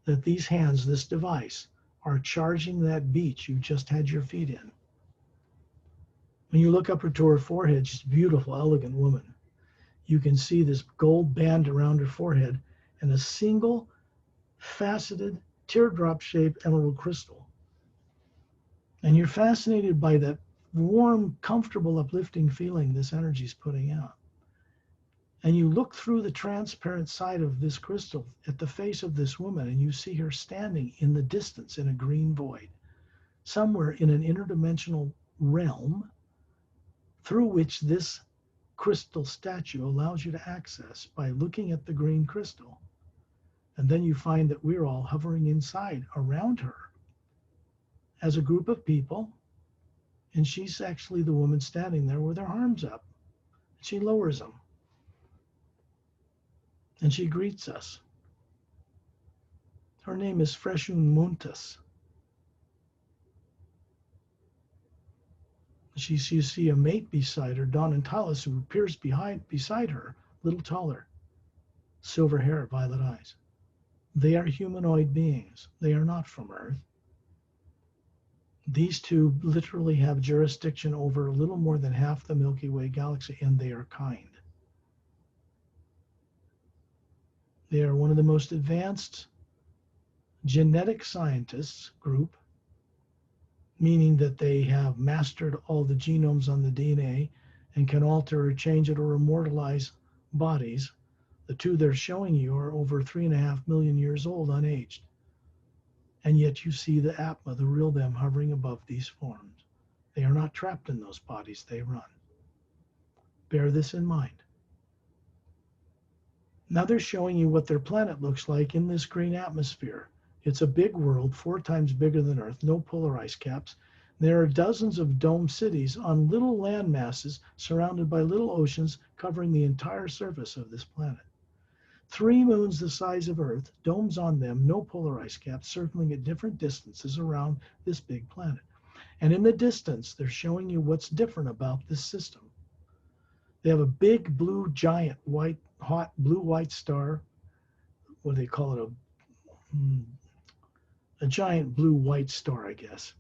that these hands, this device, are charging that beach you just had your feet in. When you look up to her forehead, she's a beautiful, elegant woman. You can see this gold band around her forehead and a single faceted teardrop-shaped emerald crystal. And you're fascinated by that warm, comfortable, uplifting feeling this energy is putting out. And you look through the transparent side of this crystal at the face of this woman, and you see her standing in the distance in a green void, somewhere in an interdimensional realm through which this crystal statue allows you to access by looking at the green crystal. And then you find that we're all hovering inside around her as a group of people, and she's actually the woman standing there with her arms up. She lowers them. And she greets us. Her name is Freshun Muntas. You see a mate beside her, Don and Talis, who appears beside her, a little taller, silver hair, violet eyes. They are humanoid beings. They are not from Earth. These two literally have jurisdiction over a little more than half the Milky Way galaxy, and they are kind. They are one of the most advanced genetic scientists group, meaning that they have mastered all the genomes on the DNA and can alter or change it or immortalize bodies The two they're showing you are over 3.5 million years old, unaged. And yet you see the Atma, the real them, hovering above these forms. They are not trapped in those bodies, they run. Bear this in mind. Now they're showing you what their planet looks like in this green atmosphere. It's a big world, 4 times bigger than Earth, no polar ice caps. There are dozens of dome cities on little land masses surrounded by little oceans covering the entire surface of this planet. 3 moons the size of Earth, domes on them, no polar ice caps, circling at different distances around this big planet. And in the distance, they're showing you what's different about this system. They have a big blue giant white, hot blue-white star. What do they call it? A giant blue-white star, I guess.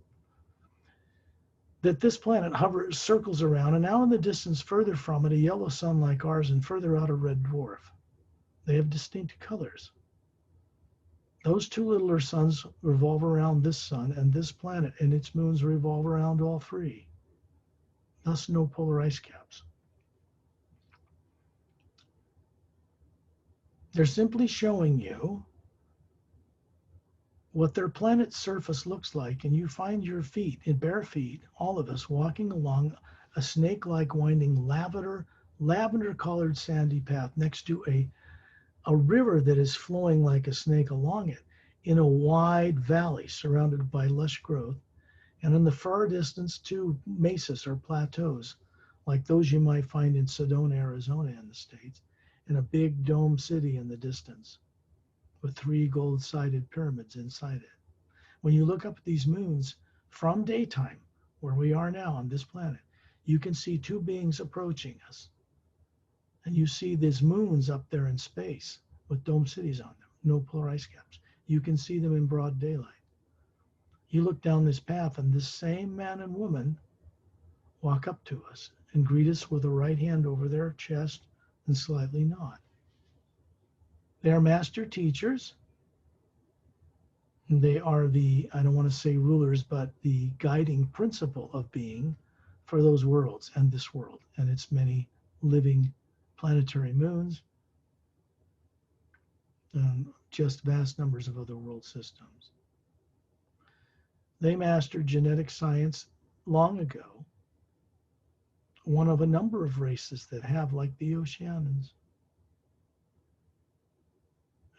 That this planet hovers, circles around, and now in the distance further from it, a yellow sun like ours, and further out a red dwarf. They have distinct colors. Those 2 littler suns revolve around this sun, and this planet and its moons revolve around all 3. Thus, no polar ice caps. They're simply showing you what their planet's surface looks like, and you find your feet, in bare feet, all of us, walking along a snake-like winding lavender-colored sandy path next to a river that is flowing like a snake along it in a wide valley surrounded by lush growth, and in the far distance 2 mesas or plateaus like those you might find in Sedona, Arizona in the States, and a big dome city in the distance with 3 gold-sided pyramids inside it. When you look up at these moons from daytime, where we are now on this planet, you can see 2 beings approaching us. And you see these moons up there in space with dome cities on them, no polar ice caps. You can see them in broad daylight. You look down this path, and this same man and woman walk up to us and greet us with a right hand over their chest and slightly nod. They are master teachers. They are the, I don't want to say rulers, but the guiding principle of being for those worlds and this world and its many living planetary moons and just vast numbers of other world systems. They mastered genetic science long ago, one of a number of races that have, like the Oceanans.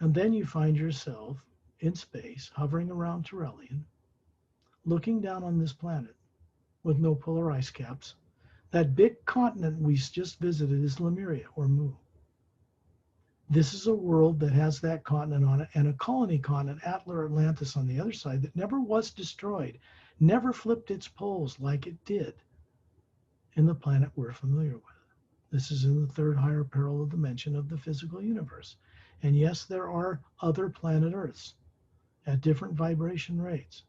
And then you find yourself in space, hovering around Turelian, looking down on this planet with no polar ice caps. That big continent we just visited is Lemuria, or Mu. This is a world that has that continent on it, and a colony continent, Atlar Atlantis, on the other side, that never was destroyed, never flipped its poles like it did in the planet we're familiar with. This is in the 3rd higher parallel dimension of the physical universe. And yes, there are other planet Earths at different vibration rates.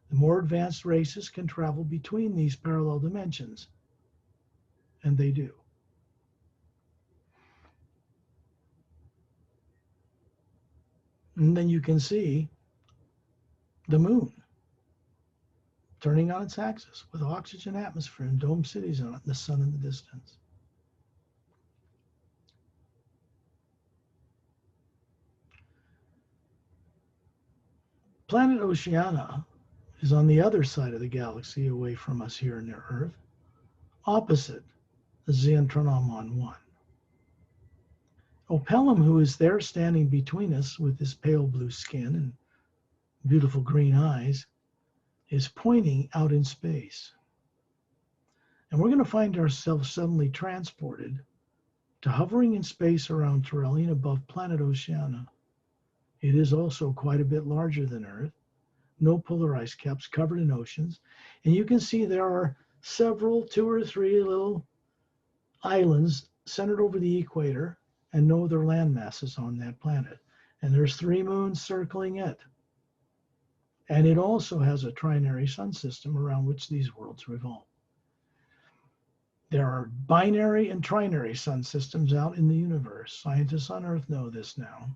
The more advanced races can travel between these parallel dimensions, and they do. And then you can see the moon turning on its axis with oxygen atmosphere and dome cities on it, and the sun in the distance. Planet Oceana is on the other side of the galaxy, away from us here near Earth, opposite the Zeontrahnaman 1. Opelum, who is there standing between us with his pale blue skin and beautiful green eyes, is pointing out in space. And we're going to find ourselves suddenly transported to hovering in space around Turelian above planet Oceana. It is also quite a bit larger than Earth, no polar ice caps, covered in oceans. And you can see there are several, 2 or 3 little islands centered over the equator, and no other land masses on that planet. And there's 3 moons circling it. And it also has a trinary sun system around which these worlds revolve. There are binary and trinary sun systems out in the universe. Scientists on Earth know this now.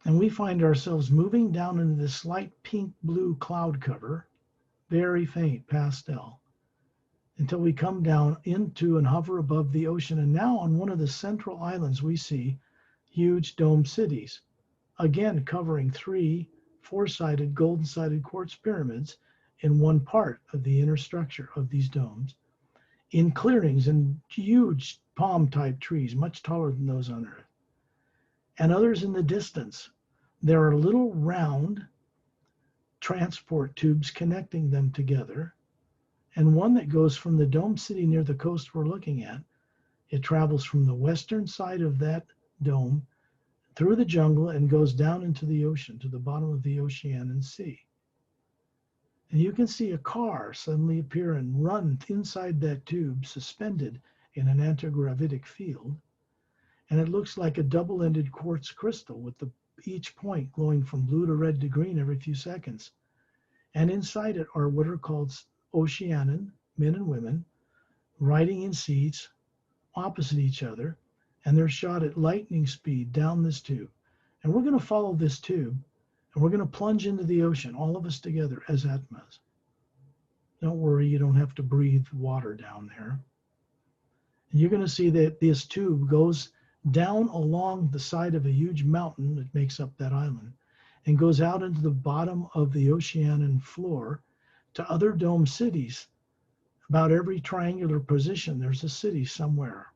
And we find ourselves moving down into this light pink blue cloud cover, very faint pastel. until we come down into and hover above the ocean. And now on one of the central islands, we see huge dome cities, again covering 3 4-sided golden-sided quartz pyramids in one part of the inner structure of these domes, in clearings and huge palm-type trees, much taller than those on Earth. And others in the distance, there are little round transport tubes connecting them together, and one that goes from the dome city near the coast we're looking at. It travels from the western side of that dome through the jungle and goes down into the ocean to the bottom of the Oceana Sea. And you can see a car suddenly appear and run inside that tube, suspended in an antigravitic field. And it looks like a double-ended quartz crystal with each point glowing from blue to red to green every few seconds. And inside it are what are called Oceanan men and women riding in seats opposite each other, and they're shot at lightning speed down this tube. And we're going to follow this tube, and we're going to plunge into the ocean, all of us together as Atmas. Don't worry, you don't have to breathe water down there. And you're going to see that this tube goes down along the side of a huge mountain that makes up that island and goes out into the bottom of the Oceanan floor to other dome cities. About every triangular position, there's a city somewhere.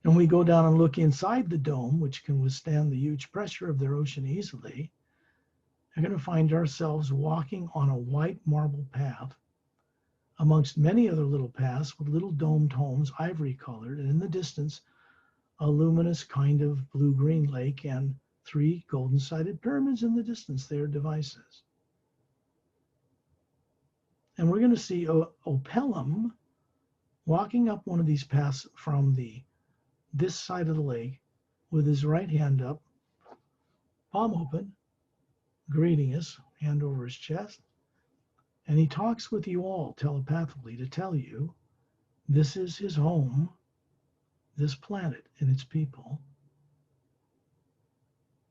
And we go down and look inside the dome, which can withstand the huge pressure of their ocean easily. We're going to find ourselves walking on a white marble path amongst many other little paths with little domed homes, ivory colored, and in the distance, a luminous kind of blue-green lake and 3 golden-sided pyramids in the distance. They are devices. And we're going to see Opelum walking up one of these paths from this side of the lake with his right hand up, palm open, greeting us, hand over his chest. And he talks with you all telepathically to tell you this is his home, this planet and its people.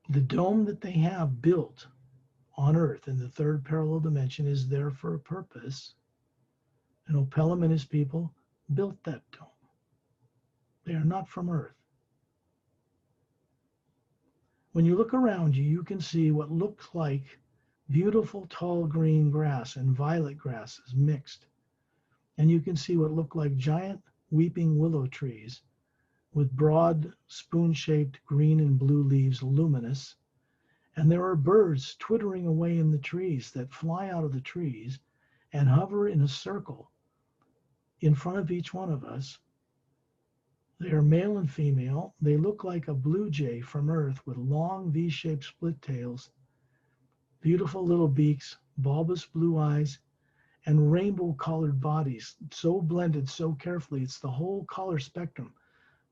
The dome that they have built on Earth in the 3rd parallel dimension is there for a purpose. And Opelum and his people built that dome. They are not from Earth. When you look around you, you can see what looks like beautiful tall green grass and violet grasses mixed. And you can see what look like giant weeping willow trees with broad spoon-shaped green and blue leaves, luminous. And there are birds twittering away in the trees that fly out of the trees and hover in a circle in front of each one of us. They are male and female. They look like a blue jay from Earth with long V-shaped split tails, beautiful little beaks, bulbous blue eyes, and rainbow-colored bodies, so blended so carefully. It's the whole color spectrum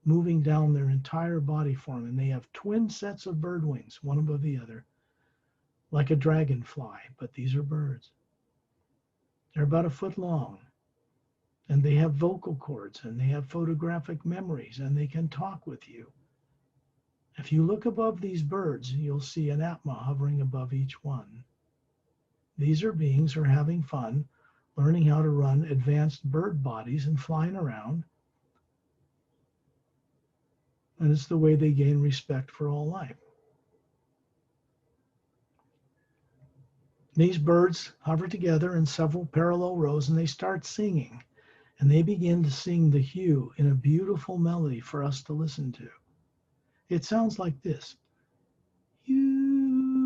moving down their entire body form. And they have twin sets of bird wings, one above the other, like a dragonfly, but these are birds. They're about 1 foot long. And they have vocal cords, and they have photographic memories, and they can talk with you. If you look above these birds, you'll see an Atma hovering above each one. These are beings who are having fun, learning how to run advanced bird bodies and flying around. And it's the way they gain respect for all life. These birds hover together in several parallel rows, and they start singing. And they begin to sing the hue in a beautiful melody for us to listen to. It sounds like this. Hue,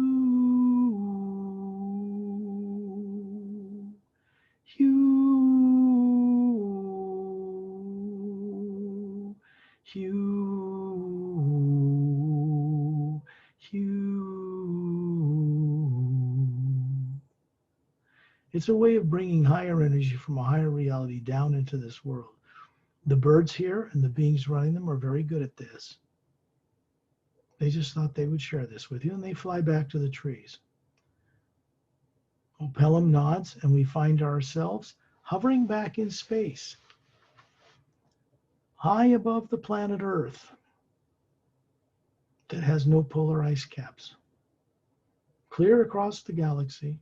hue, hue, hue. It's a way of bringing higher energy from a higher reality down into this world. The birds here and the beings running them are very good at this. They just thought they would share this with you, and they fly back to the trees. Opelum nods, and we find ourselves hovering back in space, high above the planet Earth that has no polar ice caps, clear across the galaxy.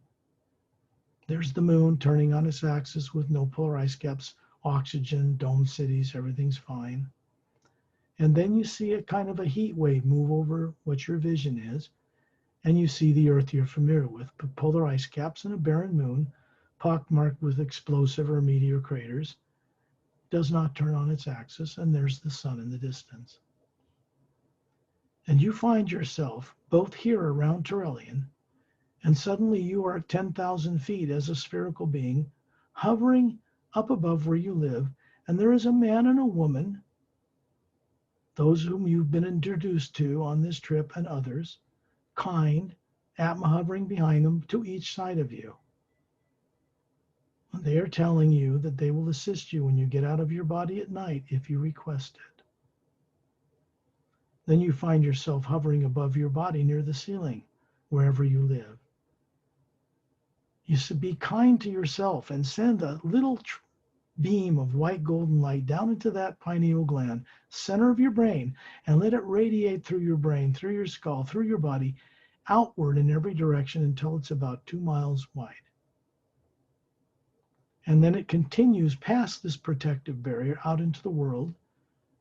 There's the moon turning on its axis with no polar ice caps, oxygen, dome cities, everything's fine. And then you see a kind of a heat wave move over what your vision is, and you see the Earth you're familiar with, polar ice caps and a barren moon, pockmarked with explosive or meteor craters, does not turn on its axis, and there's the sun in the distance. And you find yourself both here around Turellian, and suddenly you are at 10,000 feet as a spherical being, hovering up above where you live, and there is a man and a woman, those whom you've been introduced to on this trip and others, kind, Atma hovering behind them to each side of you. And they are telling you that they will assist you when you get out of your body at night if you request it. Then you find yourself hovering above your body near the ceiling, wherever you live. You should be kind to yourself and send a little beam of white golden light down into that pineal gland, center of your brain, and let it radiate through your brain, through your skull, through your body, outward in every direction until it's about 2 miles wide. And then it continues past this protective barrier out into the world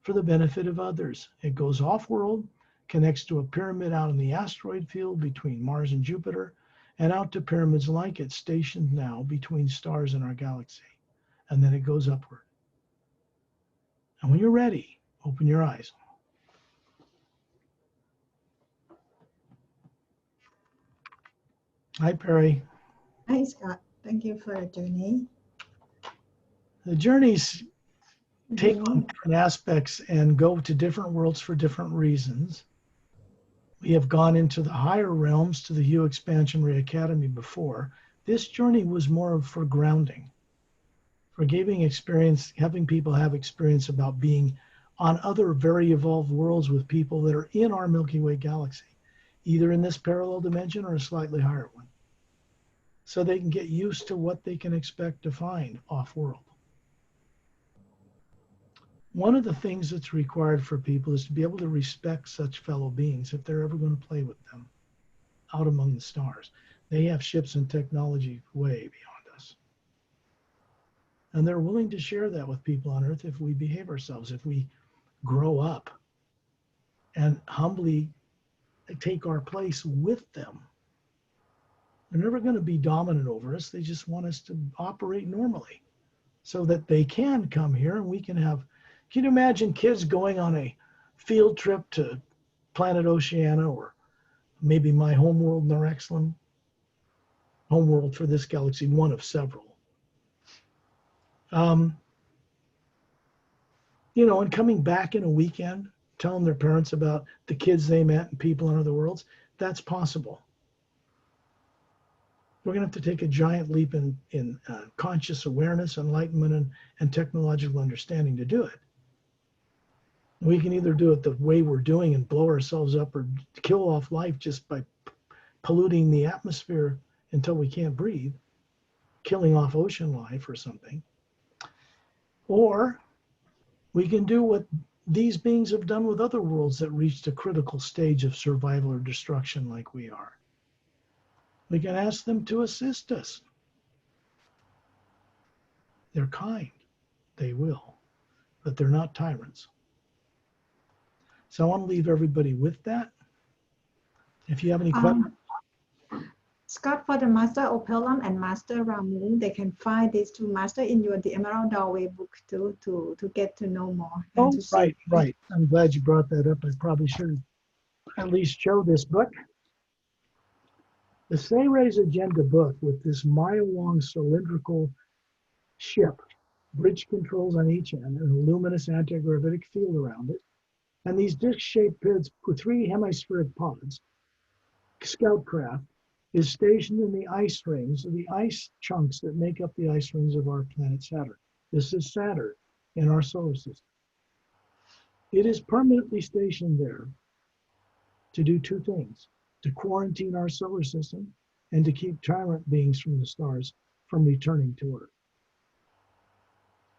for the benefit of others. It goes off-world, connects to a pyramid out in the asteroid field between Mars and Jupiter, and out to pyramids like it stationed now between stars in our galaxy. And then it goes upward. And when you're ready, open your eyes. Hi, Perry. Hi, Scott. Thank you for the journey. The journeys take on different aspects and go to different worlds for different reasons. We have gone into the higher realms to the Hue Expansion Ray Academy before. This journey was more for grounding, for giving experience, having people have experience about being on other very evolved worlds with people that are in our Milky Way galaxy, either in this parallel dimension or a slightly higher one, so they can get used to what they can expect to find off-world. One of the things that's required for people is to be able to respect such fellow beings if they're ever going to play with them out among the stars. They have ships and technology way beyond us. And they're willing to share that with people on Earth if we behave ourselves, if we grow up and humbly take our place with them. They're never going to be dominant over us. They just want us to operate normally so that they can come here and we can have. Can you imagine kids going on a field trip to planet Oceana or maybe my homeworld, Norexlum? Homeworld for this galaxy, one of several. And coming back in a weekend, telling their parents about the kids they met and people in other worlds, that's possible. We're going to have to take a giant leap in conscious awareness, enlightenment, and technological understanding to do it. We can either do it the way we're doing and blow ourselves up or kill off life just by polluting the atmosphere until we can't breathe, killing off ocean life or something. Or we can do what these beings have done with other worlds that reached a critical stage of survival or destruction like we are. We can ask them to assist us. They're kind, they will, but they're not tyrants. So I want to leave everybody with that. If you have any questions. Scott, for the Master Opelum and Master Ramu, they can find these two masters in the Emerald Doorway book too, to get to know more. Oh, right. I'm glad you brought that up. I probably should at least show this book. The Sayre's Agenda book with this mile-long cylindrical ship, bridge controls on each end, and a luminous anti-gravitic field around it, and these disc-shaped pits with 3 hemispheric pods, scout craft, is stationed in the ice rings, the ice chunks that make up the ice rings of our planet Saturn. This is Saturn in our solar system. It is permanently stationed there to do 2 things: to quarantine our solar system and to keep tyrant beings from the stars from returning to Earth.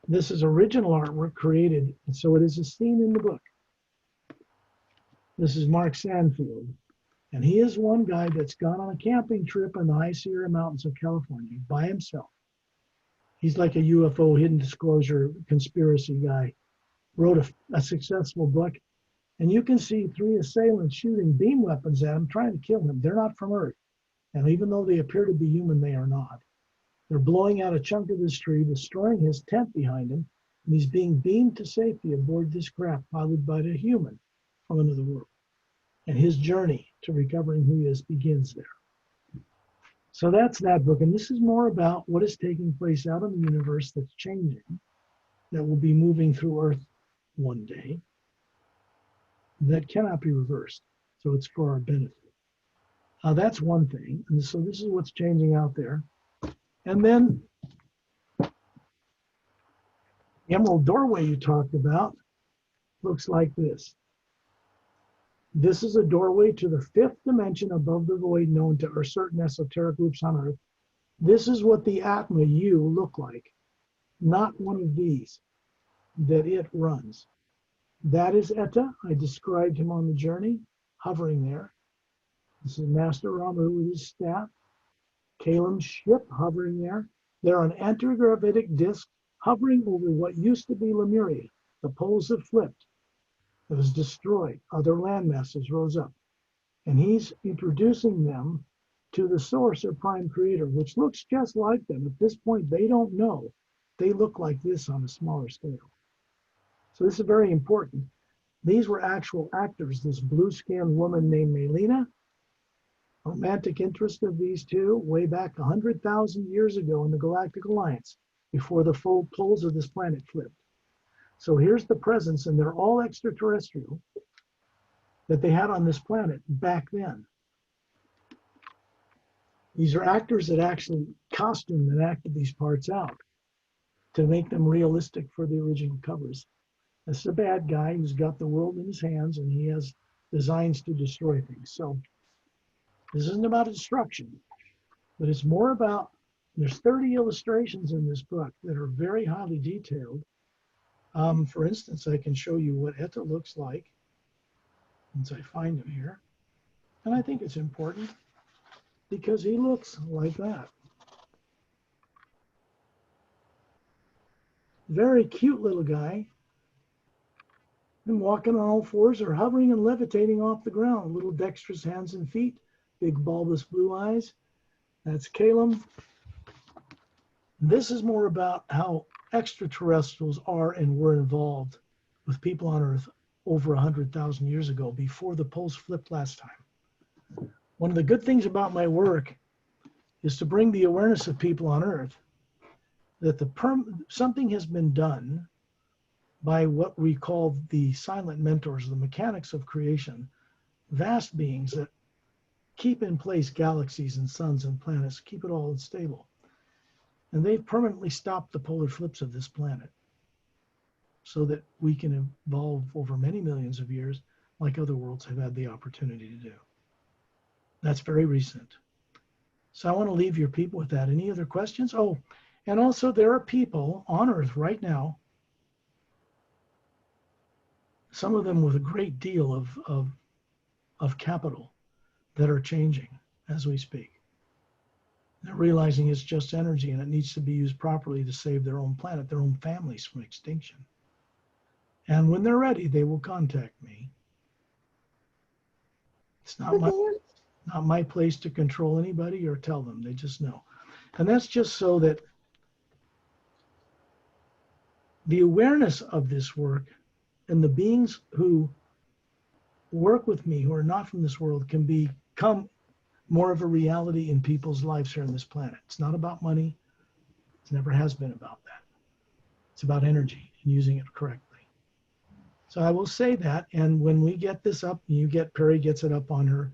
This is original artwork created, and so it is a scene in the book. This is Mark Sandfield, And he is one guy that's gone on a camping trip in the High Sierra Mountains of California by himself. He's like a UFO hidden disclosure conspiracy guy. Wrote a successful book. And you can see 3 assailants shooting beam weapons at him, trying to kill him. They're not from Earth. And even though they appear to be human, they are not. They're blowing out a chunk of his tree, destroying his tent behind him, and he's being beamed to safety aboard this craft piloted by a human from another world. And his journey to recovering who he is begins there. So that's that book. And this is more about what is taking place out in the universe that's changing, that will be moving through Earth one day, that cannot be reversed. So it's for our benefit. That's one thing. And so this is what's changing out there. And then the emerald doorway you talked about looks like this. This is a doorway to the 5th dimension above the void known to certain esoteric groups on Earth. This is what the Atma you look like, not one of these that it runs. That is Etta. I described him on the journey, hovering there. This is Master Ramu with his staff. Kalem's ship hovering there. They're on anti-gravitic disk hovering over what used to be Lemuria. The poles have flipped. It was destroyed. Other land masses rose up. And he's introducing them to the source or prime creator, which looks just like them. At this point, they don't know. They look like this on a smaller scale. So this is very important. These were actual actors. This blue-skinned woman named Melina, romantic interest of these two, way back 100,000 years ago in the Galactic Alliance, before the full poles of this planet flipped. So here's the presence, and they're all extraterrestrial, that they had on this planet back then. These are actors that actually costumed and acted these parts out to make them realistic for the original covers. This is a bad guy who's got the world in his hands, and he has designs to destroy things. So this isn't about destruction, but it's more about, there's 30 illustrations in this book that are very highly detailed. For instance, I can show you what Etta looks like once I find him here. And I think it's important because he looks like that. Very cute little guy. And walking on all fours or hovering and levitating off the ground. Little dexterous hands and feet, big bulbous blue eyes. That's Kalem. This is more about how extraterrestrials are and were involved with people on Earth over 100,000 years ago, before the poles flipped last time. One of the good things about my work is to bring the awareness of people on Earth that something has been done by what we call the silent mentors, the mechanics of creation, vast beings that keep in place galaxies and suns and planets, keep it all stable. And they've permanently stopped the polar flips of this planet so that we can evolve over many millions of years like other worlds have had the opportunity to do. That's very recent. So I want to leave your people with that. Any other questions? Oh, and also there are people on Earth right now, some of them with a great deal of capital, that are changing as we speak. They're realizing it's just energy and it needs to be used properly to save their own planet, their own families from extinction. And when they're ready, they will contact me. It's not my place to control anybody or tell them. They just know. And that's just so that the awareness of this work and the beings who work with me, who are not from this world, can become more of a reality in people's lives here on this planet. It's not about money. It never has been about that. It's about energy and using it correctly. So I will say that, and when we get this up, Perry gets it up on her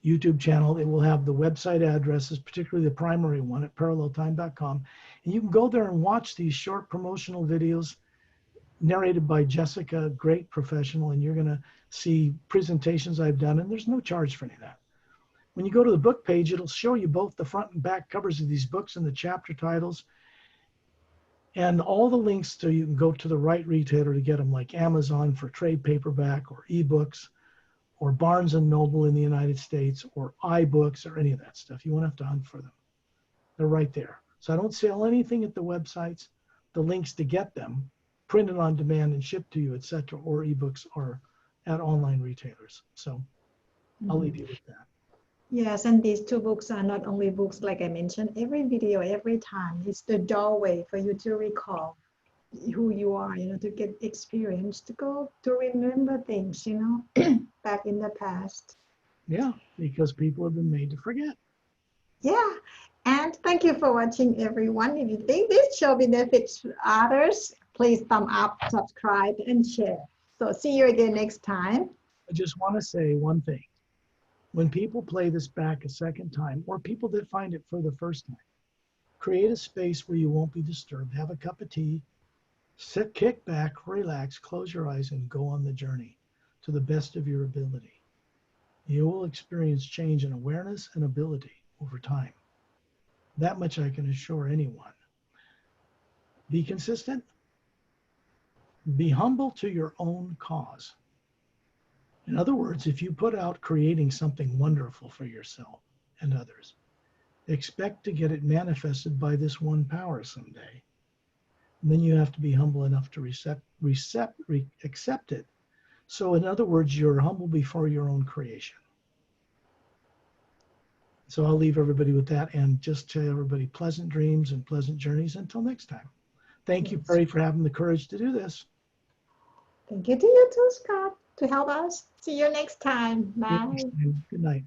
YouTube channel, it will have the website addresses, particularly the primary one at paralleltime.com. And you can go there and watch these short promotional videos narrated by Jessica, great professional, and you're going to see presentations I've done, and there's no charge for any of that. When you go to the book page, it'll show you both the front and back covers of these books and the chapter titles, and all the links so you can go to the right retailer to get them, like Amazon for trade paperback or ebooks, or Barnes and Noble in the United States, or iBooks, or any of that stuff. You won't have to hunt for them. They're right there. So I don't sell anything at the websites. The links to get them, printed on demand and shipped to you, etc., or ebooks, are at online retailers. So I'll leave you with that. Yes, and these two books are not only books, like I mentioned, every video, every time, it's the doorway for you to recall who you are, to get experience, to go to remember things, back in the past. Yeah, because people have been made to forget. Yeah, and thank you for watching, everyone. If you think this show benefits others, please thumb up, subscribe, and share. So see you again next time. I just want to say one thing. When people play this back a second time, or people that find it for the first time, create a space where you won't be disturbed. Have a cup of tea, sit, kick back, relax, close your eyes, and go on the journey to the best of your ability. You will experience change in awareness and ability over time. That much I can assure anyone. Be consistent. Be humble to your own cause. In other words, if you put out creating something wonderful for yourself and others, expect to get it manifested by this one power someday. And then you have to be humble enough to accept it. So in other words, you're humble before your own creation. So I'll leave everybody with that, and just tell everybody pleasant dreams and pleasant journeys until next time. Thank you, Perry, for having the courage to do this. Thank you to you too, Scott, to help us. See you next time. Bye. Good night.